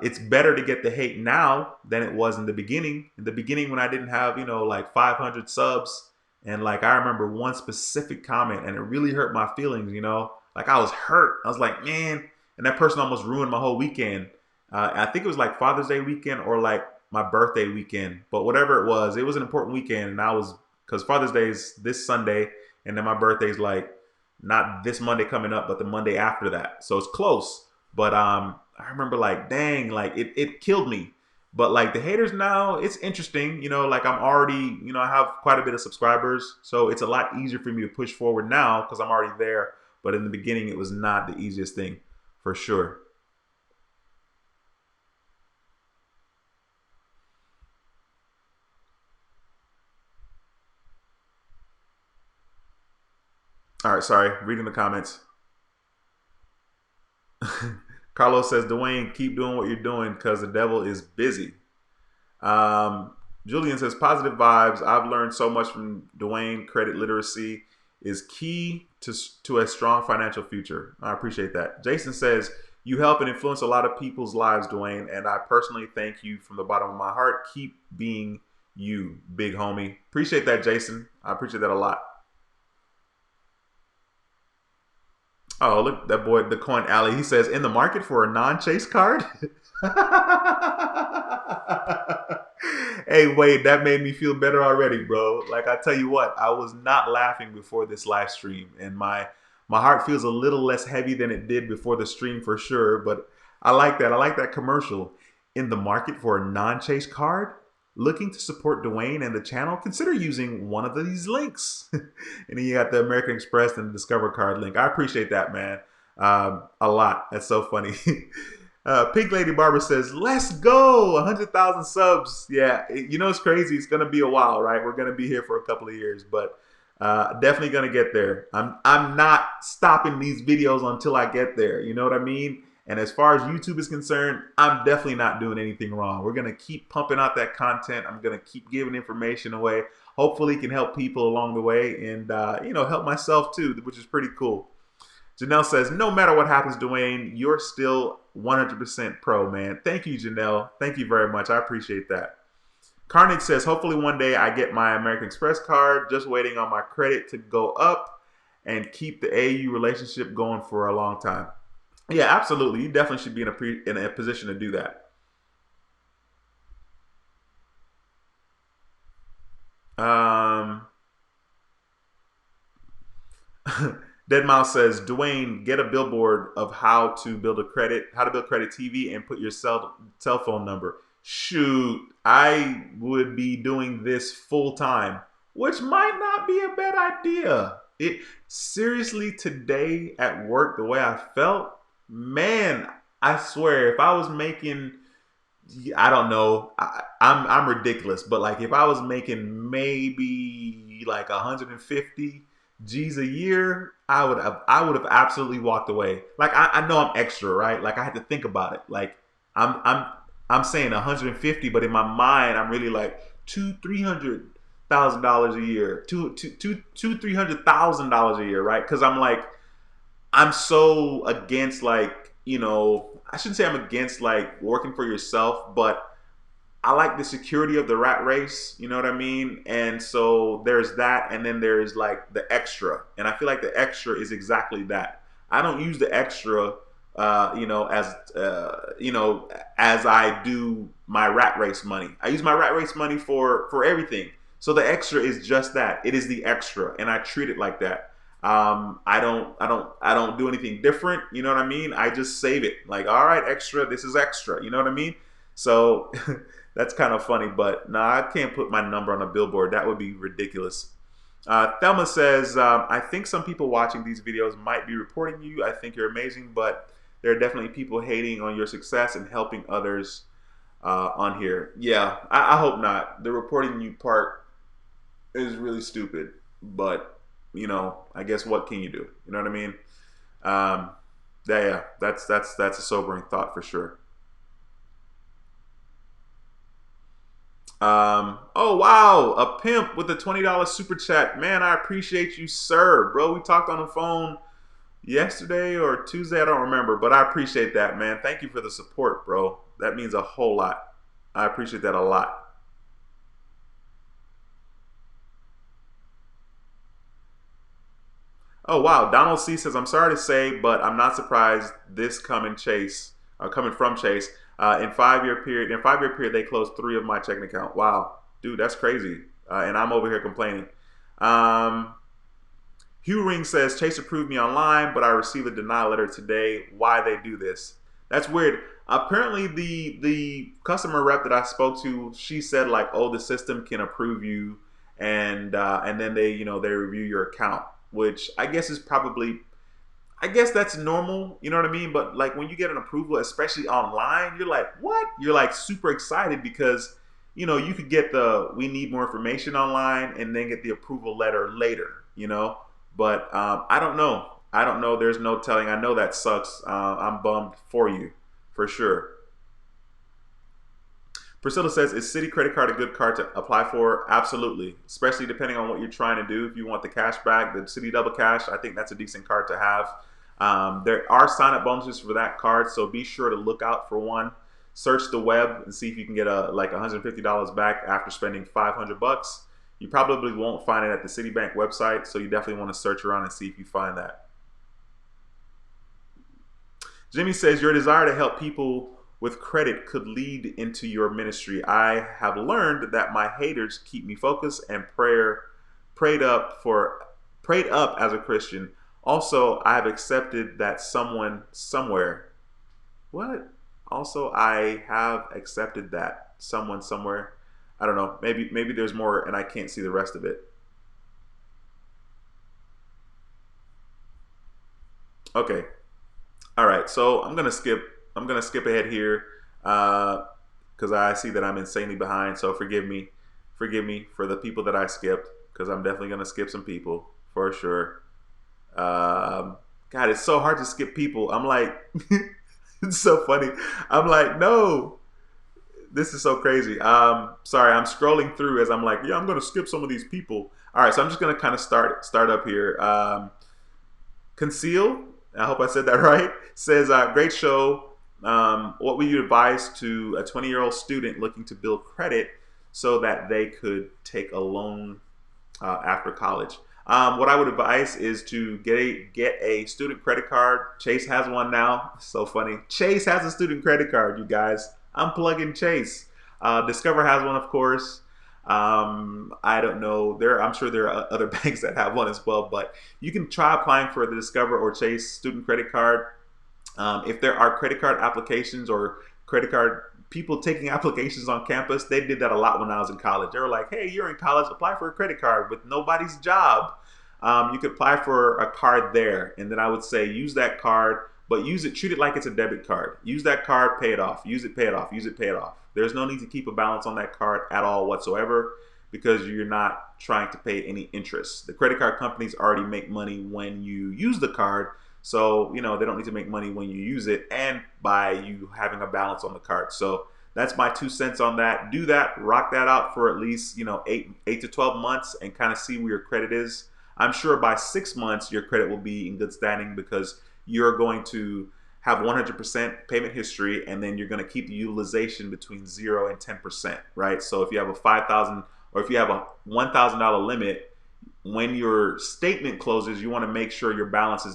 it's better to get the hate now than it was in the beginning. In the beginning, when I didn't have, like 500 subs, and like I remember one specific comment, and it really hurt my feelings. Like I was hurt. I was like, man, and that person almost ruined my whole weekend. I think it was like Father's Day weekend or like my birthday weekend, but whatever it was an important weekend, and I was because Father's Day is this Sunday, and then my birthday's like not this Monday coming up, but the Monday after that. So it's close. But I remember like, dang, like it killed me. But like the haters now, it's interesting, like I'm already, I have quite a bit of subscribers. So it's a lot easier for me to push forward now because I'm already there. But in the beginning, it was not the easiest thing for sure. All right, sorry, reading the comments. Carlos says, Dwayne, keep doing what you're doing because the devil is busy. Um, Julian says, positive vibes. I've learned so much from Dwayne. Credit literacy is key to a strong financial future. I appreciate that. Jason says, you help and influence a lot of people's lives, Dwayne, and I personally thank you from the bottom of my heart. Keep being you, big homie. Appreciate that, Jason. I appreciate that a lot. Oh, look, that boy, the coin alley. He says, in the market for a non-chase card? Hey, Wade, that made me feel better already, bro. Like I tell you what, I was not laughing before this live stream, and my heart feels a little less heavy than it did before the stream for sure. But I like that. I like that commercial. In the market for a non-chase card? Looking to support Dwayne and the channel? Consider using one of these links. And then you got the American Express and the Discover card link. I appreciate that, man. A lot. That's so funny. Pink Lady Barber says, let's go, 100,000 subs. Yeah, it's crazy. It's going to be a while, right? We're going to be here for a couple of years, but definitely going to get there. I'm not stopping these videos until I get there. You know what I mean? And as far as YouTube is concerned, I'm definitely not doing anything wrong. We're going to keep pumping out that content. I'm going to keep giving information away. Hopefully can help people along the way and, help myself too, which is pretty cool. Janelle says, no matter what happens, Dwayne, you're still 100% pro, man. Thank you, Janelle. Thank you very much. I appreciate that. Carnage says, hopefully one day I get my American Express card, just waiting on my credit to go up and keep the AU relationship going for a long time. Yeah, absolutely. You definitely should be in a position to do that. Dead Mouse says, Dwayne, get a billboard of how to build credit TV and put your cell phone number. Shoot, I would be doing this full time, which might not be a bad idea. It seriously today at work, the way I felt, man, I swear, if I was making, I don't know, I'm ridiculous, but like if I was making maybe like 150 G's a year, I would have absolutely walked away. Like I know I'm extra, right? Like I had to think about it. Like I'm I'm I'm saying 150, but in my mind, I'm really like $300,000 a year, two $300,000 a year, right? Because I'm like I'm so against like, I shouldn't say I'm against like working for yourself, but I like the security of the rat race, you know what I mean? And so there's that, and then there's like the extra. And I feel like the extra is exactly that. I don't use the extra as I do my rat race money. I use my rat race money for everything. So the extra is just that. It is the extra, and I treat it like that. I don't do anything different. You know what I mean? I just save it. Like, all right, extra. This is extra. You know what I mean? So that's kind of funny, but no, I can't put my number on a billboard. That would be ridiculous. Thelma says, I think some people watching these videos might be reporting you. I think you're amazing, but there are definitely people hating on your success and helping others on here. Yeah, I hope not. The reporting you part is really stupid, but I guess what can you do? You know what I mean? Yeah, that's a sobering thought for sure. Oh wow, a pimp with a $20 super chat. Man, I appreciate you, sir, bro. We talked on the phone yesterday or Tuesday, I don't remember, but I appreciate that, man. Thank you for the support, bro. That means a whole lot. I appreciate that a lot. Oh wow, Donald C says, "I'm sorry to say, but I'm not surprised this coming from Chase. In 5 year period, they closed 3 of my checking account. Wow, dude, that's crazy. And I'm over here complaining." Um, Hugh Ring says, "Chase approved me online, but I received a denial letter today. Why they do this? That's weird." Apparently, the customer rep that I spoke to, she said like, "Oh, the system can approve you, and then they review your account," which I guess is probably, I guess that's normal, you know what I mean? But like when you get an approval, especially online, you're like, what? You're like super excited because you could get the "we need more information" online and then get the approval letter later. But I don't know. I don't know. There's no telling. I know that sucks. I'm bummed for you, for sure. Priscilla says, "Is Citi credit card a good card to apply for?" Absolutely, especially depending on what you're trying to do. If you want the cash back, the Citi Double Cash, I think that's a decent card to have. There are sign-up bonuses for that card, so be sure to look out for one. Search the web and see if you can get like $150 back after spending 500 bucks. You probably won't find it at the Citibank website, so you definitely want to search around and see if you find that. Jimmy says, "Your desire to help people with credit could lead into your ministry. I have learned that my haters keep me focused and prayed up for prayed up as a Christian. Also, I have accepted that someone somewhere. What? Also, I have accepted that someone somewhere. I don't know. Maybe there's more and I can't see the rest of it. Okay. All right. So I'm gonna skip ahead here because I see that I'm insanely behind. So forgive me for the people that I skipped because I'm definitely gonna skip some people for sure. God, it's so hard to skip people. I'm like, it's so funny. I'm like, no, this is so crazy. Sorry, I'm scrolling through as I'm like, yeah, I'm gonna skip some of these people. All right, so I'm just gonna kind of start up here. Conceal, I hope I said that right, says, "Great show. What would you advise to a 20-year-old student looking to build credit so that they could take a loan after college?" What I would advise is to get a student credit card. Chase has one now. So funny. Chase has a student credit card, you guys. I'm plugging Chase. Discover has one, of course. I don't know. I'm sure there are other banks that have one as well, but you can try applying for the Discover or Chase student credit card. If there are credit card applications or credit card people taking applications on campus, they did that a lot when I was in college. They were like, "Hey, you're in college, apply for a credit card with nobody's job." You could apply for a card there, and then I would say use that card, but treat it like it's a debit card. Use that card, pay it off. Use it, pay it off. Use it, pay it off. There's no need to keep a balance on that card at all whatsoever because you're not trying to pay any interest. The credit card companies already make money when you use the card, so they don't need to make money when you use it and by you having a balance on the card. So that's my 2 cents on that. Do that, rock that out for at least 8 to 12 months and kind of see where your credit is. I'm sure by 6 months your credit will be in good standing because you're going to have 100% payment history, and then you're going to keep the utilization between 0 and 10%, right? So if you have a 5,000 or if you have a $1,000 limit, when your statement closes, you want to make sure your balance is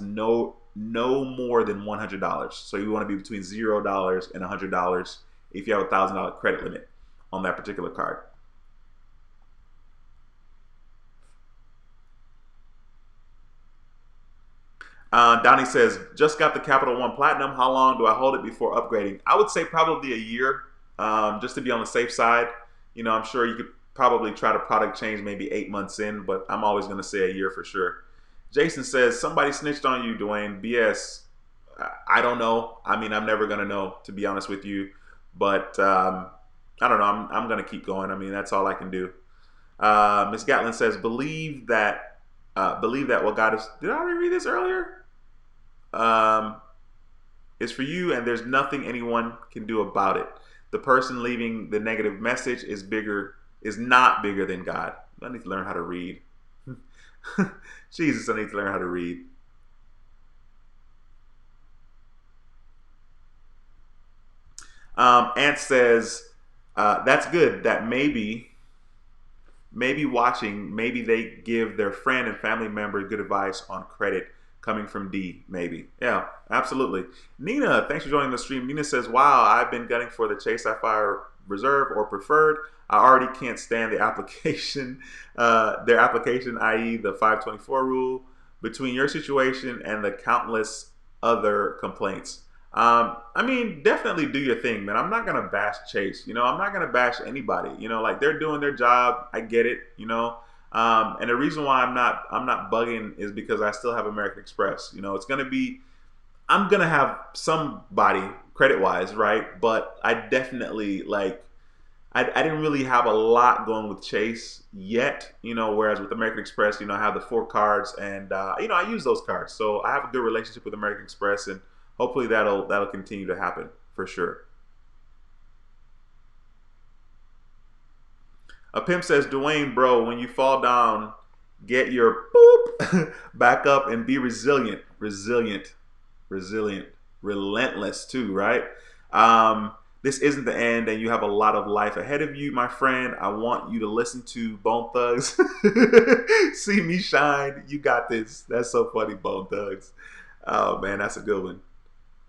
no more than $100. So you want to be between $0 and $100 if you have $1,000 credit limit on that particular card. Donnie says, just got the Capital One Platinum. How long do I hold it before upgrading? I would say probably a year, just to be on the safe side. You know, I'm sure you could probably try to product change maybe 8 months in, but I'm always going to say a year for sure. Jason says, somebody snitched on you, Dwayne. BS. I don't know. I mean, I'm never going to know, to be honest with you. But I don't know. I'm going to keep going. I mean, that's all I can do. Miss Gatlin says, believe that what God is. Did I already read this earlier? Is for you, and there's nothing anyone can do about it. The person leaving the negative message is not bigger than God. I need to learn how to read. Jesus, I need to learn how to read. Ant says, that's good. That maybe watching, maybe they give their friend and family member good advice on credit. Coming from D, maybe. Yeah, absolutely. Nina, thanks for joining the stream. Nina says, wow, I've been gunning for the Chase Sapphire Reserve or Preferred. I already can't stand the application, their application, i.e. the 524 rule. Between your situation and the countless other complaints. I mean, definitely do your thing, man. I'm not going to bash Chase. You know, I'm not going to bash anybody. You know, like they're doing their job. I get it, you know. And the reason why I'm not bugging is because I still have American Express. You know, I'm gonna have somebody credit wise, right? But I definitely I didn't really have a lot going with Chase yet. You know, whereas with American Express, you know, I have the 4 cards, and you know, I use those cards, so I have a good relationship with American Express, and hopefully that'll continue to happen for sure. A pimp says, Dwayne, bro, when you fall down, get your boop back up and be resilient. Resilient. Relentless too, right? This isn't the end, and you have a lot of life ahead of you, my friend. I want you to listen to Bone Thugs. See me shine. You got this. That's so funny, Bone Thugs. Oh, man, that's a good one.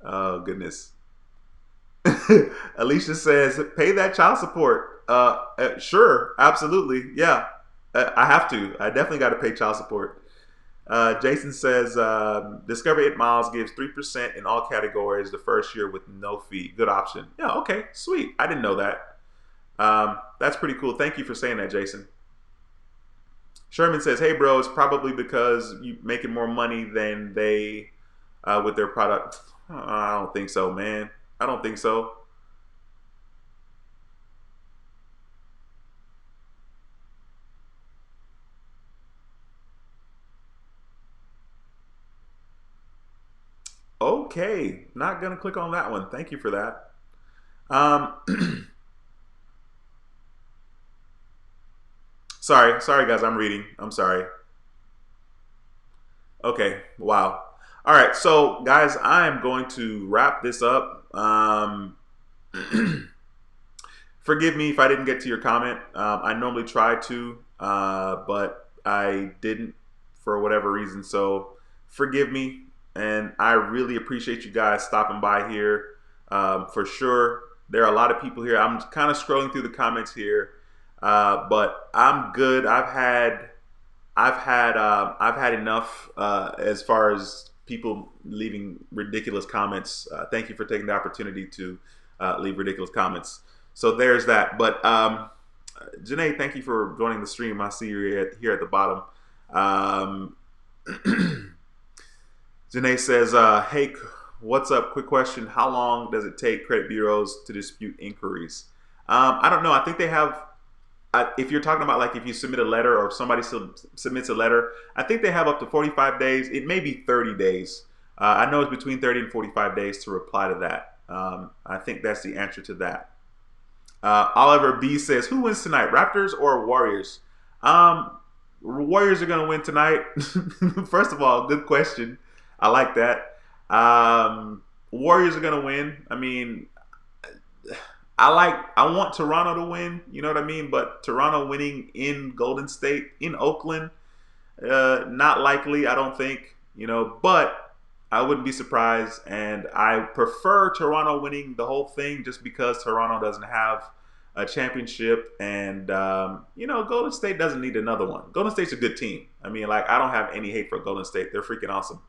Oh, goodness. Alicia says, pay that child support. Sure, absolutely. Yeah, I have to. I definitely got to pay child support. Jason says, Discover 8 Miles gives 3% in all categories the first year with no fee. Good option. Yeah, okay, sweet. I didn't know that. That's pretty cool. Thank you for saying that, Jason. Sherman says, hey, bro, it's probably because you're making more money than they with their product. I don't think so, man. I don't think so. Okay, not gonna click on that one. Thank you for that. Sorry guys, I'm reading. I'm sorry. Okay, wow. All right, so guys, I am going to wrap this up. Forgive me if I didn't get to your comment. I normally try to, but I didn't for whatever reason. So forgive me, and I really appreciate you guys stopping by here. For sure, there are a lot of people here. I'm kind of scrolling through the comments here, but I'm good. I've had enough as far as people leaving ridiculous comments. Thank you for taking the opportunity to leave ridiculous comments. So there's that. But Janae, thank you for joining the stream. I see you here at the bottom. Janae says, hey, what's up? Quick question. How long does it take credit bureaus to dispute inquiries? I don't know. I think they have, if you're talking about like if you submit a letter or somebody submits a letter, I think they have up to 45 days. It may be 30 days. I know it's between 30 and 45 days to reply to that. I think that's the answer to that. Oliver B says, who wins tonight, Raptors or Warriors? Warriors are going to win tonight. First of all, good question. I like that. Warriors are going to win. I mean, I want Toronto to win, you know what I mean? But Toronto winning in Golden State, in Oakland, not likely, I don't think, you know. But I wouldn't be surprised, and I prefer Toronto winning the whole thing just because Toronto doesn't have a championship, and you know, Golden State doesn't need another one. Golden State's a good team. I mean, like, I don't have any hate for Golden State. They're freaking awesome.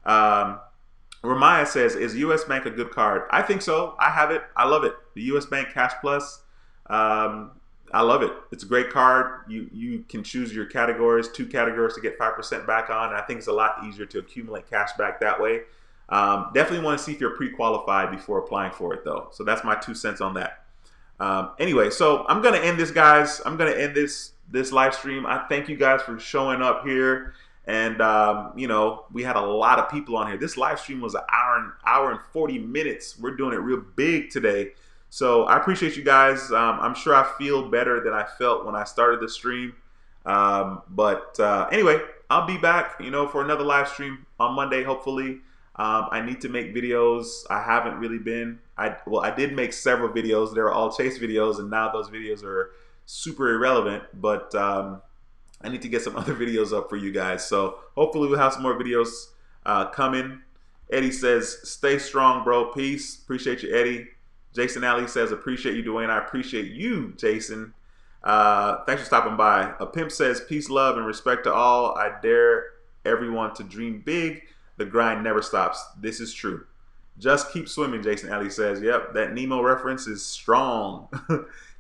Um, Ramaya says, "Is U.S. Bank a good card?" I think so. I have it. I love it. The U.S. Bank Cash Plus. Um, I love it. It's a great card. You can choose your categories, 2 categories to get 5% back on. And I think it's a lot easier to accumulate cash back that way. Definitely want to see if you're pre-qualified before applying for it, though. So that's my 2 cents on that. Anyway, so I'm gonna end this, guys. I'm gonna end this live stream. I thank you guys for showing up here, and you know, we had a lot of people on here. This live stream was an hour and 40 minutes. We're doing it real big today, so I appreciate you guys. I'm sure I feel better than I felt when I started the stream. But anyway, I'll be back, you know, for another live stream on Monday, hopefully. I need to make videos. I haven't really been. I did make several videos. They were all chase videos, and now those videos are super irrelevant. But I need to get some other videos up for you guys. So hopefully we'll have some more videos coming. Eddie says, "Stay strong, bro. Peace." Appreciate you, Eddie. Jason Alley says, "Appreciate you, Dwayne." I appreciate you, Jason. Thanks for stopping by. A Pimp says, "Peace, love, and respect to all. I dare everyone to dream big. The grind never stops." This is true. Just keep swimming, Jason Alley says. Yep, that Nemo reference is strong.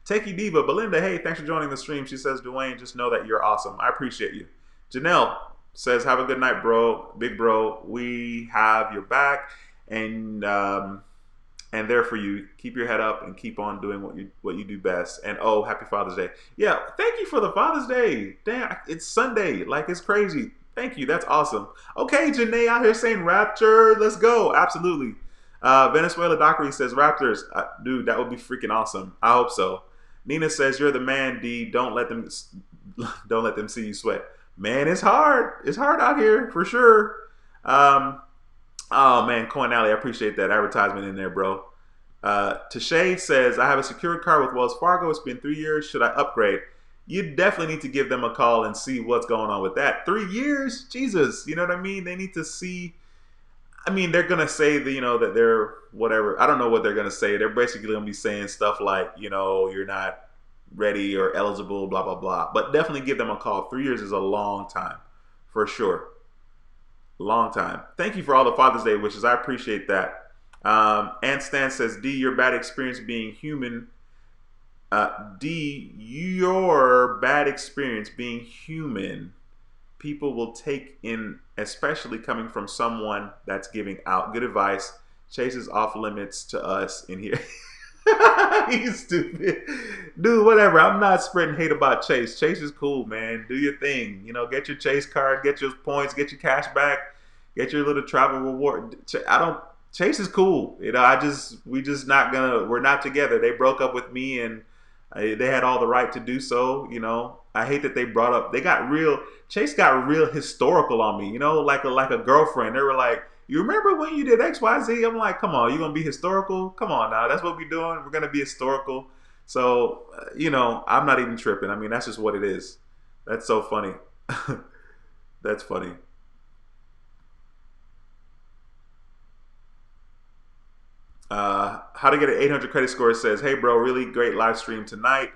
Techie Diva, Belinda, hey, thanks for joining the stream. She says, "Dwayne, just know that you're awesome. I appreciate you." Janelle says, "Have a good night, bro. Big bro, we have your back and there for you. Keep your head up and keep on doing what you do best. And oh, happy Father's Day." Yeah, thank you for the Father's Day. Damn, it's Sunday. Like, it's crazy. Thank you. That's awesome. Okay, Janae out here saying Raptor. Let's go. Absolutely. Venezuela Dockery says Raptors. Dude, that would be freaking awesome. I hope so. Nina says, "You're the man, D. Don't let them see you sweat." Man, it's hard. It's hard out here for sure. Oh man, Coin Alley, I appreciate that advertisement in there, bro. Tashay says, "I have a secured card with Wells Fargo. It's been 3 years. Should I upgrade?" You definitely need to give them a call and see what's going on with that. 3 years? Jesus. You know what I mean? They need to see. I mean, they're going to say that, you know, that they're whatever. I don't know what they're going to say. They're basically going to be saying stuff like, you know, you're not ready or eligible, blah, blah, blah. But definitely give them a call. 3 years is a long time, for sure. Long time. Thank you for all the Father's Day wishes. I appreciate that. And Stan says, "D, your bad experience being human. D, your bad experience being human, people will take in, especially coming from someone that's giving out good advice. Chase is off limits to us in here." He's stupid. Dude, whatever. I'm not spreading hate about Chase. Chase is cool, man. Do your thing. You know, get your Chase card, get your points, get your cash back, get your little travel reward. Chase is cool. You know, we're not together. They broke up with me, and they had all the right to do so. You know, I hate that Chase got real historical on me, you know, like a girlfriend. They were like, "You remember when you did X, Y, Z?" I'm like, "Come on, you gonna be historical? Come on now, that's what we're doing. We're gonna be historical." So, you know, I'm not even tripping. I mean, that's just what it is. That's so funny. That's funny. How to get an 800 credit score says, "Hey bro, really great live stream tonight.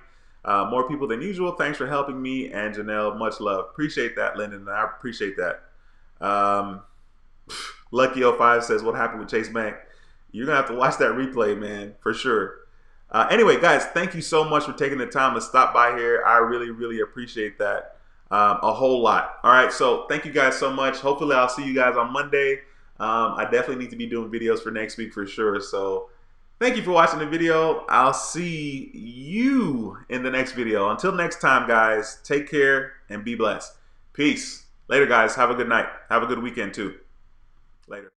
More people than usual. Thanks for helping me and Janelle. Much love." Appreciate that, Lyndon. I appreciate that. Lucky05 says, "What happened with Chase Bank?" You're gonna have to watch that replay, man, for sure. Anyway, guys, thank you so much for taking the time to stop by here. I really, really appreciate that a whole lot. All right, so thank you guys so much. Hopefully I'll see you guys on Monday. I definitely need to be doing videos for next week for sure. So thank you for watching the video. I'll see you in the next video. Until next time, guys, take care and be blessed. Peace. Later, guys. Have a good night. Have a good weekend, too. Later.